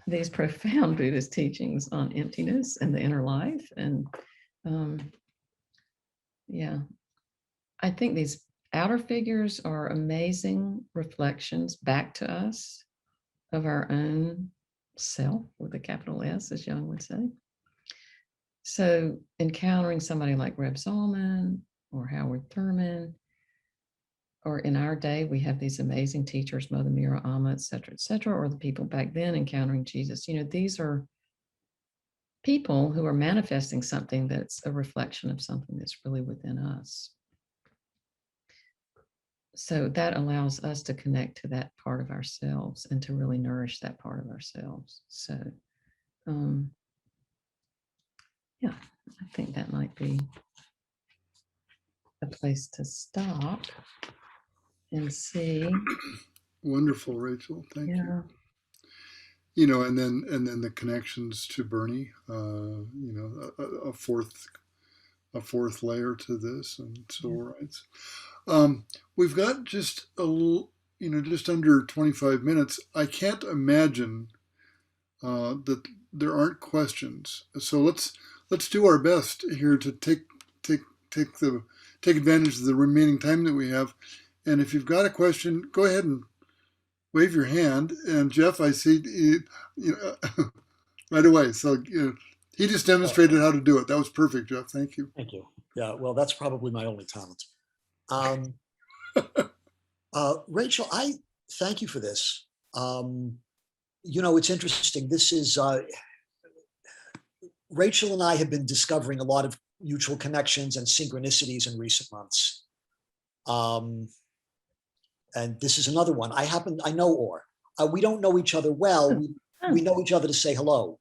these profound Buddhist teachings on emptiness and the inner life. And I think these outer figures are amazing reflections back to us of our own self with a capital S, as Young would say. So encountering somebody like Reb Zalman or Howard Thurman, or in our day, we have these amazing teachers, Mother Mira Amma, et cetera, or the people back then encountering Jesus. These are people who are manifesting something that's a reflection of something that's really within us. So that allows us to connect to that part of ourselves and to really nourish that part of ourselves. So, yeah, I think that might be a place to stop and see. Wonderful, Rachel. Thank you. And then the connections to Bernie. A fourth layer to this and civil rights. We've got just just under 25 minutes. I can't imagine that there aren't questions. So let's do our best here to take advantage of the remaining time that we have. And if you've got a question, go ahead and wave your hand. And Jeff, I see right away. So he just demonstrated how to do it. That was perfect, Jeff. Thank you. Thank you. Yeah, well, that's probably my only talent. Rachel, I thank you for this. It's interesting. This is Rachel and I have been discovering a lot of mutual connections and synchronicities in recent months. And this is another one. I know Or. We don't know each other well. We know each other to say hello.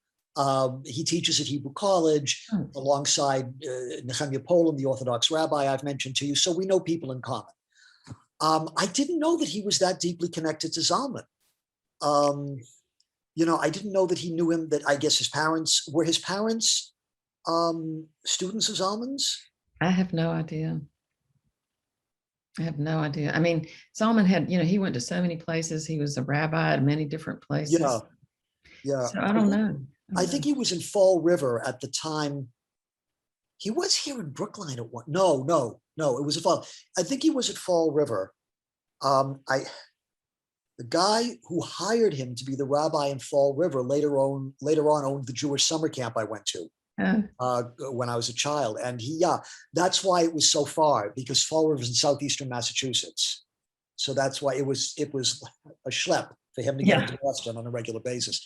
He teaches at Hebrew College alongside Nehemiah Poland, the Orthodox rabbi I've mentioned to you. So we know people in common. I didn't know that he was that deeply connected to Zalman. I didn't know that he knew him, that I guess his parents students of Zalman's? I have no idea. I mean, Zalman had, he went to so many places. He was a rabbi at many different places. Yeah. So I don't know. I think he was in Fall River at the time. He was here in Brookline at one. No, it was a Fall. I think he was at Fall River. The guy who hired him to be the rabbi in Fall River later on owned the Jewish summer camp I went to when I was a child. And that's why it was so far, because Fall River is in southeastern Massachusetts. So that's why it was a schlep for him to get into Boston on a regular basis.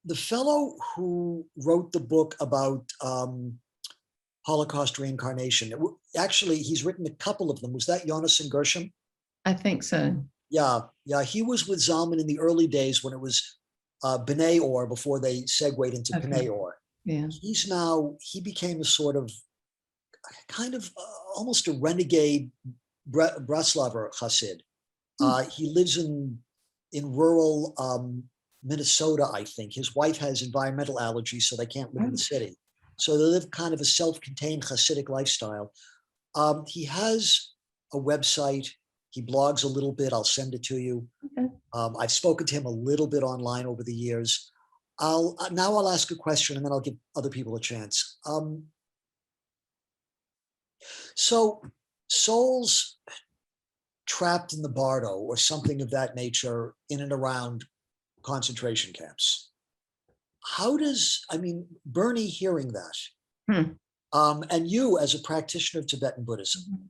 The fellow who wrote the book about Holocaust reincarnation, actually, he's written a couple of them. Was that Yonason Gershom? I think so. Yeah. He was with Zalman in the early days when it was B'nai Or, before they segued into B'nai Or. Yeah. He became a sort of kind of almost a renegade Breslaver Chassid. He lives in rural Minnesota, I think. His wife has environmental allergies, so they can't live in the city. So they live kind of a self-contained Hasidic lifestyle. He has a website. He blogs a little bit. I'll send it to you. Okay. I've spoken to him a little bit online over the years. I'll ask a question and then I'll give other people a chance. So souls trapped in the Bardo or something of that nature in and around concentration camps. Bernie hearing that, and you as a practitioner of Tibetan Buddhism,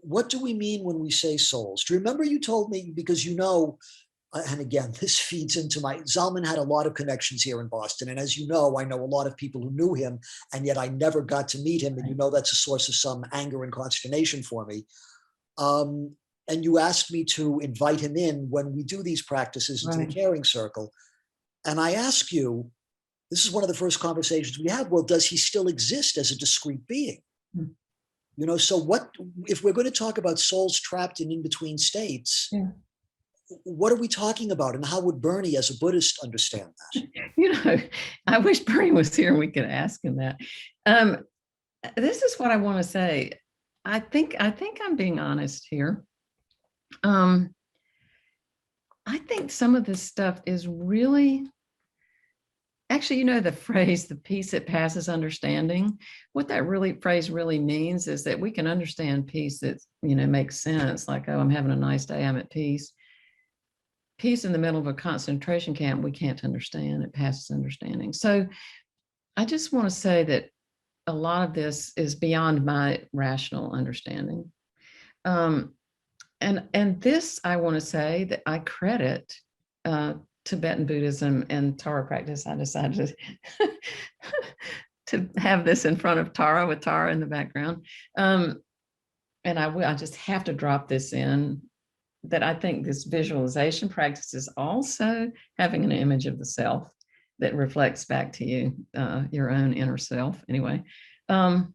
what do we mean when we say souls? Do you remember you told me, because and again, this feeds into Zalman had a lot of connections here in Boston. And as you know, I know a lot of people who knew him, and yet I never got to meet him. And that's a source of some anger and consternation for me. And you asked me to invite him in when we do these practices into the caring circle. And I ask you, this is one of the first conversations we have, well, does he still exist as a discrete being? So what, if we're going to talk about souls trapped in between states, what are we talking about? And how would Bernie as a Buddhist understand that? I wish Bernie was here and we could ask him that. This is what I want to say. I think I'm being honest here. I think some of this stuff is really, actually, the phrase, the peace that passes understanding, what that phrase really means is that we can understand peace that, makes sense. Like, oh, I'm having a nice day, I'm at peace. peace in the middle of a concentration camp, we can't understand. It passes understanding. So I just want to say that a lot of this is beyond my rational understanding. And this, I want to say that I credit Tibetan Buddhism and Tara practice. I decided to have this in front of Tara with Tara in the background. And I just have to drop this in, that I think this visualization practice is also having an image of the self that reflects back to you, your own inner self anyway. And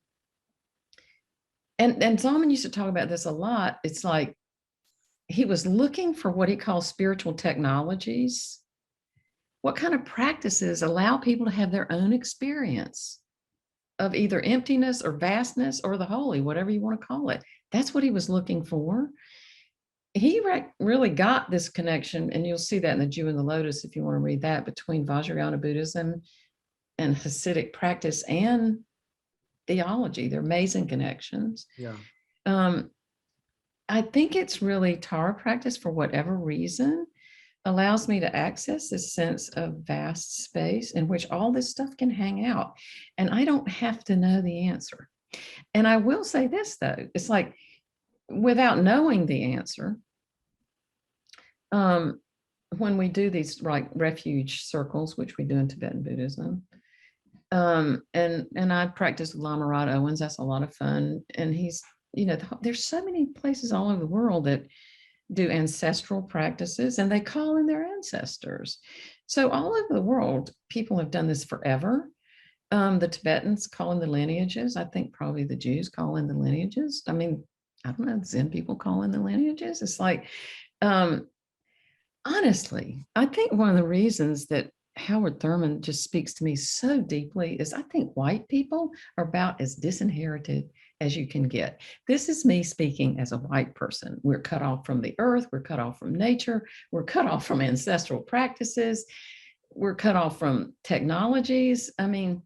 Zalman used to talk about this a lot. It's like he was looking for what he calls spiritual technologies. What kind of practices allow people to have their own experience of either emptiness or vastness or the holy, whatever you want to call it. That's what he was looking for. He really got this connection, and you'll see that in The Jew and the Lotus if you want to read that, between Vajrayana Buddhism and Hasidic practice and theology. They're amazing connections. Yeah. I think it's really Tara practice, for whatever reason, allows me to access this sense of vast space in which all this stuff can hang out. And I don't have to know the answer. And I will say this, though, it's like, without knowing the answer, when we do these like refuge circles, which we do in Tibetan Buddhism, and I practice with Lama Rod Owens, that's a lot of fun. And he's, there's so many places all over the world that do ancestral practices, and they call in their ancestors. So all over the world, people have done this forever. The Tibetans call in the lineages. I think probably the Jews call in the lineages. I mean, I don't know, Zen people call in the lineages. It's like, honestly, I think one of the reasons that Howard Thurman just speaks to me so deeply is I think white people are about as disinherited as you can get. This is me speaking as a white person. We're cut off from the earth. We're cut off from nature. We're cut off from ancestral practices. We're cut off from technologies. I mean,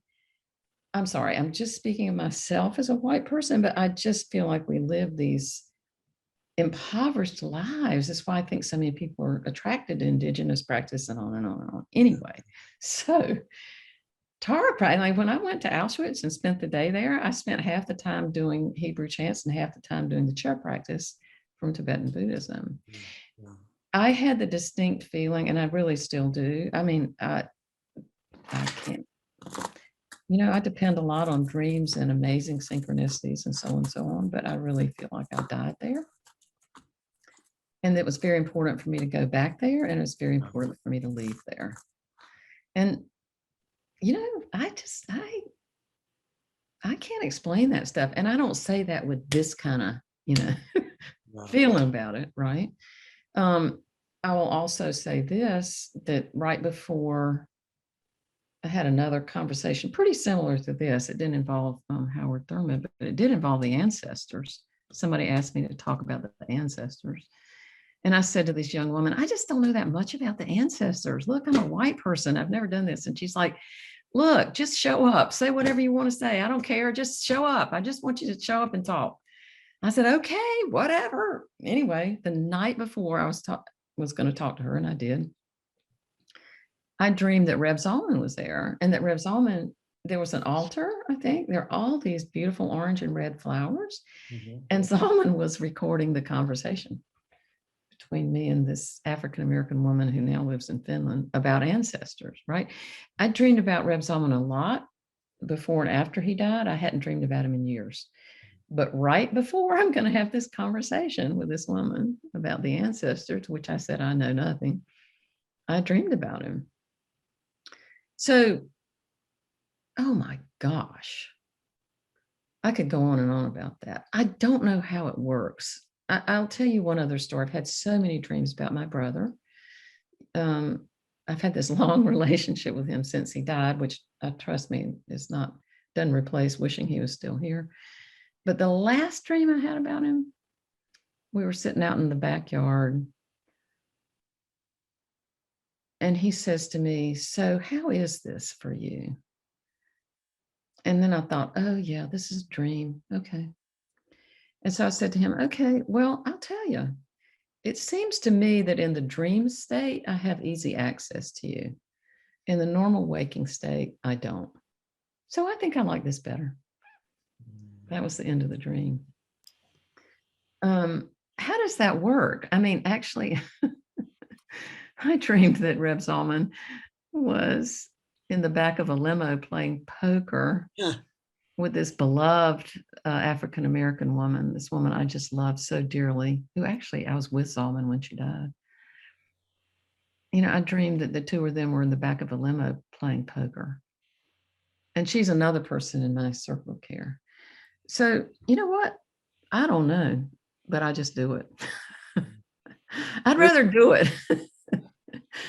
I'm sorry, I'm just speaking of myself as a white person, but I just feel like we live these impoverished lives. That's why I think so many people are attracted to indigenous practice, and on and on and on. Anyway, so Tara practice, like when I went to Auschwitz and spent the day there, I spent half the time doing Hebrew chants and half the time doing the chair practice from Tibetan Buddhism. Yeah. I had the distinct feeling, and I really still do. I mean, I can't, I depend a lot on dreams and amazing synchronicities and so on, but I really feel like I died there. And it was very important for me to go back there, and it's very important for me to leave there. And, I can't explain that stuff. And I don't say that with this kind of, feeling about it, right? I will also say this, that right before I had another conversation pretty similar to this. It didn't involve Howard Thurman, but it did involve the ancestors. Somebody asked me to talk about the ancestors. And I said to this young woman, I just don't know that much about the ancestors. Look, I'm a white person. I've never done this. And she's like, look, just show up. Say whatever you want to say. I don't care. Just show up. I just want you to show up and talk. I said, okay, whatever. Anyway, the night before I was going to talk to her, and I did, I dreamed that Reb Zalman was there, and that Reb Zalman, there was an altar, I think. There are all these beautiful orange and red flowers. Mm-hmm. And Zalman was recording the conversation between me and this African-American woman who now lives in Finland about ancestors, right? I dreamed about Reb Zalman a lot before and after he died. I hadn't dreamed about him in years. But right before I'm going to have this conversation with this woman about the ancestors, to which I said I know nothing, I dreamed about him. So, oh my gosh, I could go on and on about that. I don't know how it works. I'll tell you one other story. I've had so many dreams about my brother. I've had this long relationship with him since he died, which trust me, doesn't replace wishing he was still here. But the last dream I had about him, we were sitting out in the backyard, and he says to me, so how is this for you? And then I thought, oh yeah, this is a dream. Okay. And so I said to him, okay, well, I'll tell you. it seems to me that in the dream state, I have easy access to you. In the normal waking state, I don't. So I think I like this better. That was the end of the dream. How does that work? I mean, actually, I dreamed that Reb Zalman was in the back of a limo playing poker Yeah. with this beloved African American woman, this woman I just loved so dearly, who actually I was with Zalman when she died. You know, I dreamed that the two of them were in the back of a limo playing poker. And she's another person in my circle of care. So, you know what? I don't know, but I just do it. I'd rather do it.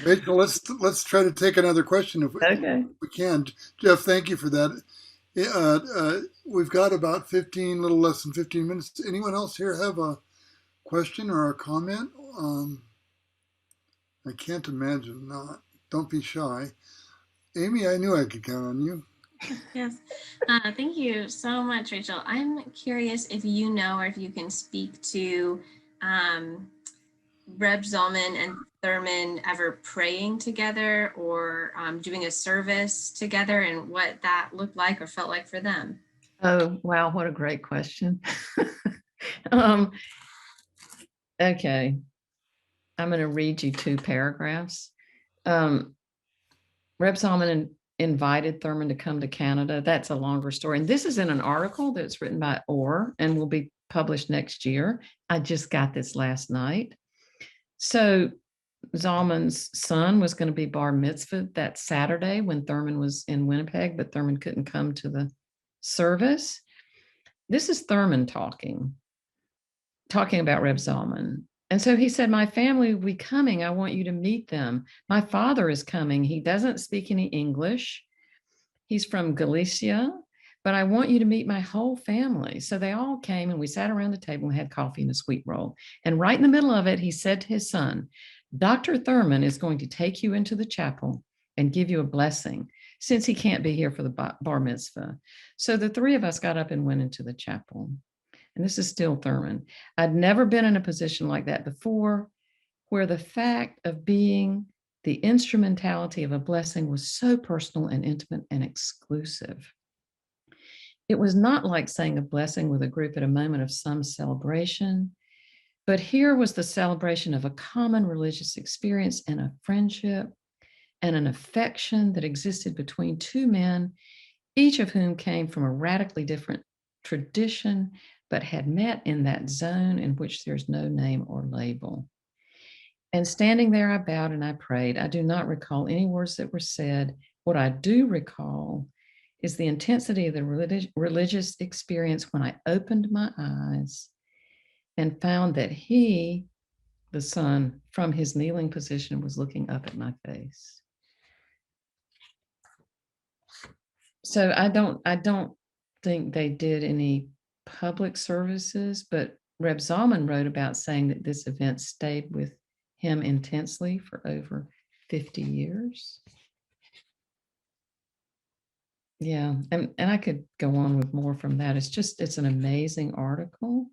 Rachel, let's try to take another question if Okay. we can. Jeff, thank you for that. We've got about 15, little less than 15 minutes. Anyone else here have a question or a comment? I can't imagine not. Don't be shy. Amy, I knew I could count on you. Yes. Thank you so much, Rachel. I'm curious if you know or if you can speak to Reb Zalman and Thurman ever praying together or doing a service together and what that looked like or felt like for them. Oh, wow. What a great question. Okay. I'm going to read you 2 paragraphs. Reb Zalman invited Thurman to come to Canada. That's a longer story. And this is in an article that's written by Orr and will be published next year. I just got this last night. So Zalman's son was going to be bar mitzvah that Saturday when Thurman was in Winnipeg, but Thurman couldn't come to the service. This is Thurman talking about Reb Zalman. And so he said, my family will be coming. I want you to meet them. My father is coming. He doesn't speak any English. He's from Galicia, but I want you to meet my whole family. So they all came and we sat around the table and had coffee and a sweet roll. And right in the middle of it, he said to his son, Dr. Thurman is going to take you into the chapel and give you a blessing since he can't be here for the bar mitzvah. So the 3 of us got up and went into the chapel. And this is still Thurman. I'd never been in a position like that before, where the fact of being the instrumentality of a blessing was so personal and intimate and exclusive. It was not like saying a blessing with a group at a moment of some celebration, but here was the celebration of a common religious experience and a friendship and an affection that existed between 2 men, each of whom came from a radically different tradition, but had met in that zone in which there's no name or label. And standing there, I bowed and I prayed. I do not recall any words that were said. What I do recall is the intensity of the religious experience when I opened my eyes and found that he, the son, from his kneeling position, was looking up at my face. So I don't think they did any public services, but Reb Zalman wrote about saying that this event stayed with him intensely for over 50 years. Yeah, and I could go on with more from that. It's an amazing article.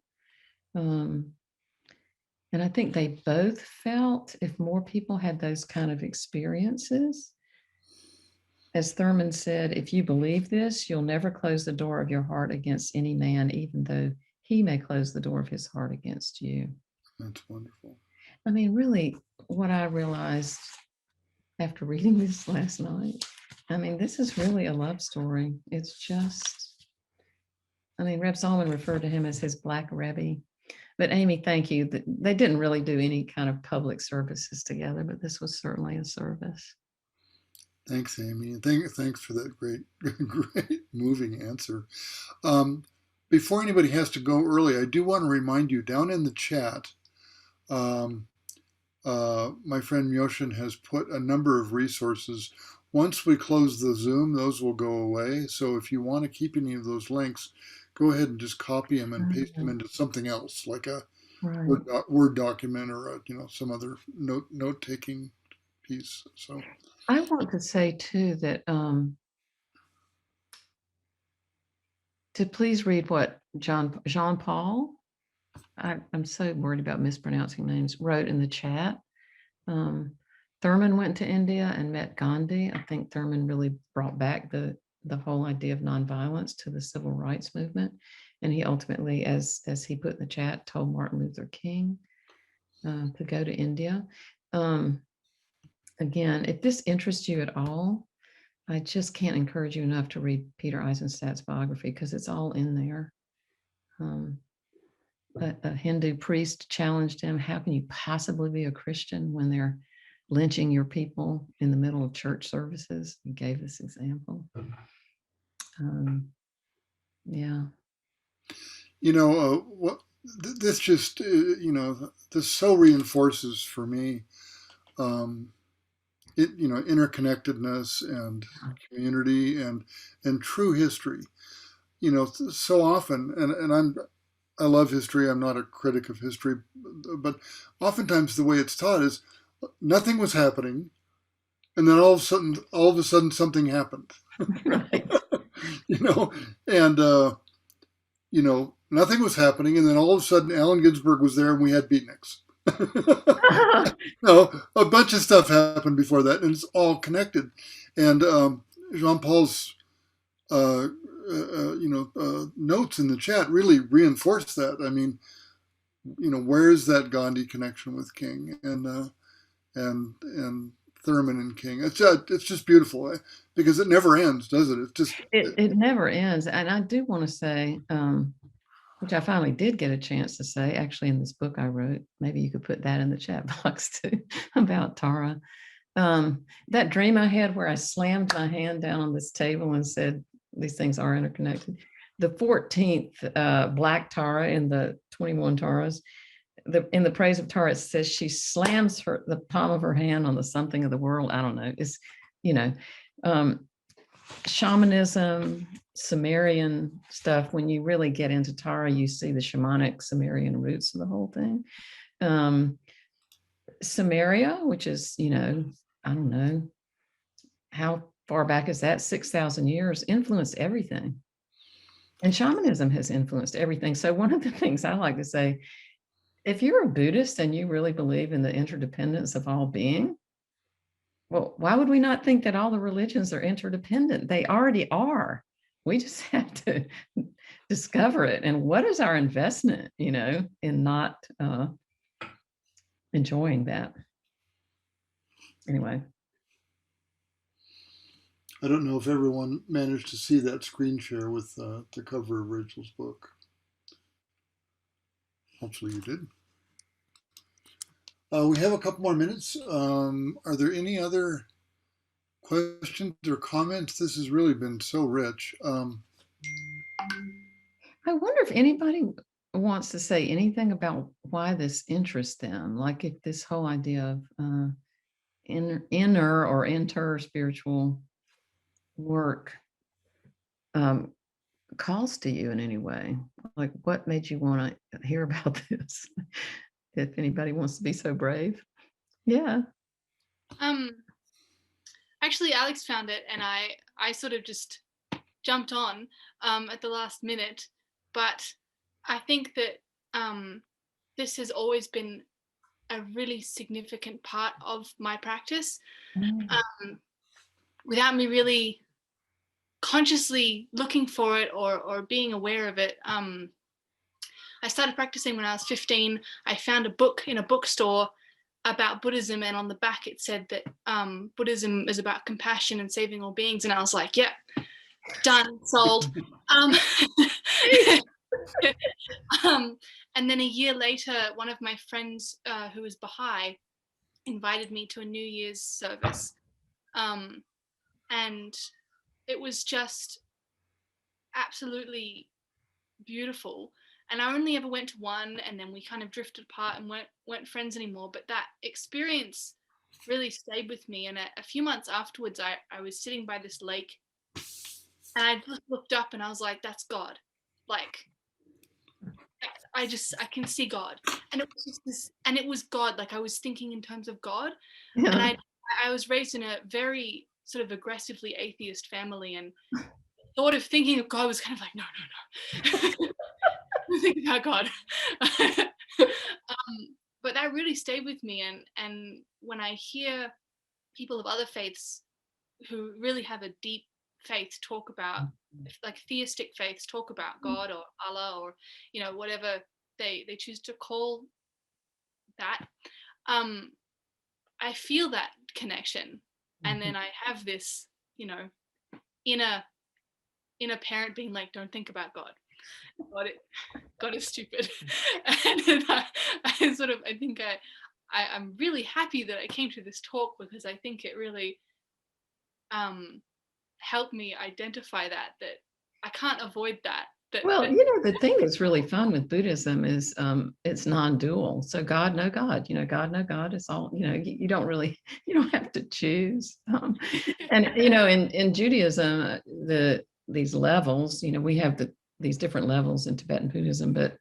And I think they both felt if more people had those kind of experiences, as Thurman said, if you believe this, you'll never close the door of your heart against any man, even though he may close the door of his heart against you. That's wonderful. I mean, really, what I realized after reading this last night, I mean, this is really a love story. It's just, I mean, Reb Zalman referred to him as his Black Rebbe. But Amy, thank you. They didn't really do any kind of public services together, but this was certainly a service. Thanks, Amy, and thanks for that great moving answer. Before anybody has to go early, I do want to remind you down in the chat, my friend Myoshin has put a number of resources. Once we close the Zoom, those will go away. So if you want to keep any of those links, go ahead and just copy them and paste them into something else, like a Word document or some other note-taking piece. So I want to say too that to please read what Jean Paul I'm so worried about mispronouncing names, wrote in the chat. Thurman went to India and met Gandhi. I think Thurman really brought back the whole idea of nonviolence to the civil rights movement. And he ultimately, as he put in the chat, told Martin Luther King to go to India. Again, if this interests you at all, I just can't encourage you enough to read Peter Eisenstadt's biography because it's all in there. A Hindu priest challenged him, how can you possibly be a Christian when they're lynching your people in the middle of church services? He gave this example. Yeah. What this just, this so reinforces for me, interconnectedness and community and true history. So often, and I love history. I'm not a critic of history, but oftentimes the way it's taught is nothing was happening, and then all of a sudden something happened. Right. And nothing was happening, and then all of a sudden Allen Ginsberg was there, and we had beatniks. A bunch of stuff happened before that, and it's all connected. And Jean Paul's notes in the chat really reinforce that. I mean, where is that Gandhi connection with King and Thurman and King? It's just beautiful because it never ends, does it? It never ends. And I do want to say, which I finally did get a chance to say, actually, in this book I wrote, maybe you could put that in the chat box too, about Tara. That dream I had where I slammed my hand down on this table and said, these things are interconnected. The 14th Black Tara in the 21 Taras, in the praise of Tara, it says she slams the palm of her hand on the something of the world. I don't know. It's, shamanism, Sumerian stuff. When you really get into Tara, you see the shamanic Sumerian roots of the whole thing. Sumeria, which is, I don't know, how far back is that? 6,000 years, influenced everything. And shamanism has influenced everything. So one of the things I like to say, if you're a Buddhist and you really believe in the interdependence of all being, well, why would we not think that all the religions are interdependent? They already are. We just have to discover it. And what is our investment, in not enjoying that? Anyway. I don't know if everyone managed to see that screen share with the cover of Rachel's book. Hopefully you did. We have a couple more minutes. Are there any other questions or comments? This has really been so rich. I wonder if anybody wants to say anything about why this interests them, like if this whole idea of inner or inter-spiritual work calls to you in any way. Like, what made you want to hear about this? If anybody wants to be so brave. Yeah. Actually, Alex found it, and I sort of just jumped on at the last minute. But I think that this has always been a really significant part of my practice. Without me really consciously looking for it or being aware of it. I started practicing when I was 15. I found a book in a bookstore about Buddhism, and on the back it said that Buddhism is about compassion and saving all beings, and I was like, yeah, done, sold. And then a year later, one of my friends who was Baha'i invited me to a New Year's service, and it was just absolutely beautiful. And I only ever went to one, and then we kind of drifted apart and weren't friends anymore. But that experience really stayed with me. And a few months afterwards, I was sitting by this lake, and I looked up and I was like, that's God. Like, I can see God. And it was just this, and it was God. Like, I was thinking in terms of God. Yeah. And I was raised in a very sort of aggressively atheist family, and thought of thinking of God was kind of like, no. think about God. But that really stayed with me, and when I hear people of other faiths who really have a deep faith talk about, like theistic faiths talk about God or Allah or whatever they choose to call that, um I feel that connection, and then I have this inner inner parent being like, don't think about God. God is stupid. And then I sort of, I think I'm really happy that I came to this talk, because I think it really helped me identify that I can't avoid that. Well, the thing that's really fun with Buddhism is it's non-dual. So God, no God, God, no God is all, you don't really, you don't have to choose. And, in Judaism, these levels, we have these different levels in Tibetan Buddhism, but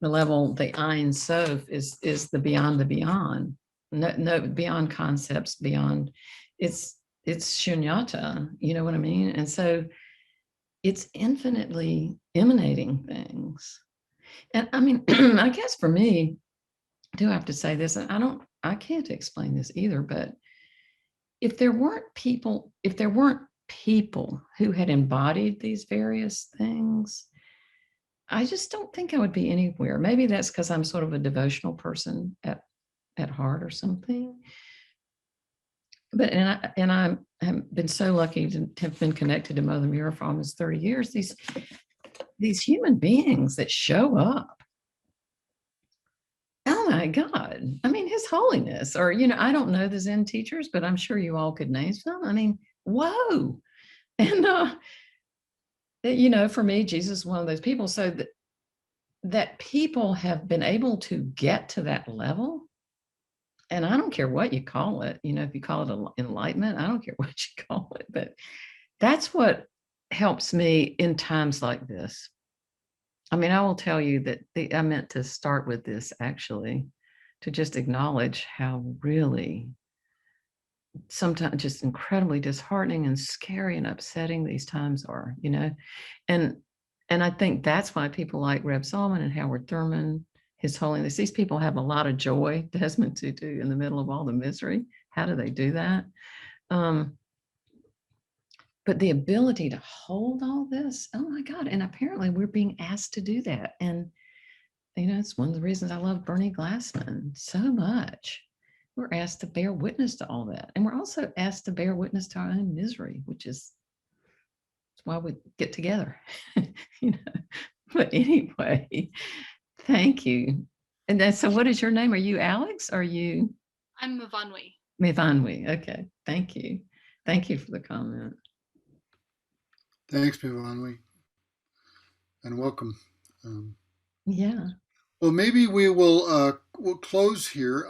the level, the Ein Sof is the beyond, no beyond concepts, beyond, it's shunyata, you know what I mean? And so it's infinitely emanating things. And I mean, I guess for me, I do have to say this, and I can't explain this either, but if there weren't people who had embodied these various things, I just don't think I would be anywhere. Maybe that's because I'm sort of a devotional person at heart or something. But I have been so lucky to have been connected to Mother Mira for almost 30 years. These human beings that show up. Oh my God. I mean, His Holiness, or, I don't know the Zen teachers, but I'm sure you all could name some. I mean, whoa. And, for me, Jesus is one of those people. So that people have been able to get to that level. And I don't care what you call it, if you call it enlightenment, I don't care what you call it, but that's what helps me in times like this. I mean, I will tell you that I meant to start with this actually, to just acknowledge how really sometimes just incredibly disheartening and scary and upsetting these times are, and I think that's why people like Reb Zalman and Howard Thurman, His Holiness, these people have a lot of joy, Desmond Tutu, in the middle of all the misery. How do they do that? But the ability to hold all this, oh my God. And apparently we're being asked to do that. And, it's one of the reasons I love Bernie Glassman so much. We're asked to bear witness to all that. And we're also asked to bear witness to our own misery, which is why we get together. But anyway, thank you. And then, so what is your name? Are you Alex? Are you? I'm Mivanwi. Mivanwi. Okay. Thank you. Thank you for the comment. Thanks, Mivanwi, and welcome. Yeah. Well, maybe we'll close here.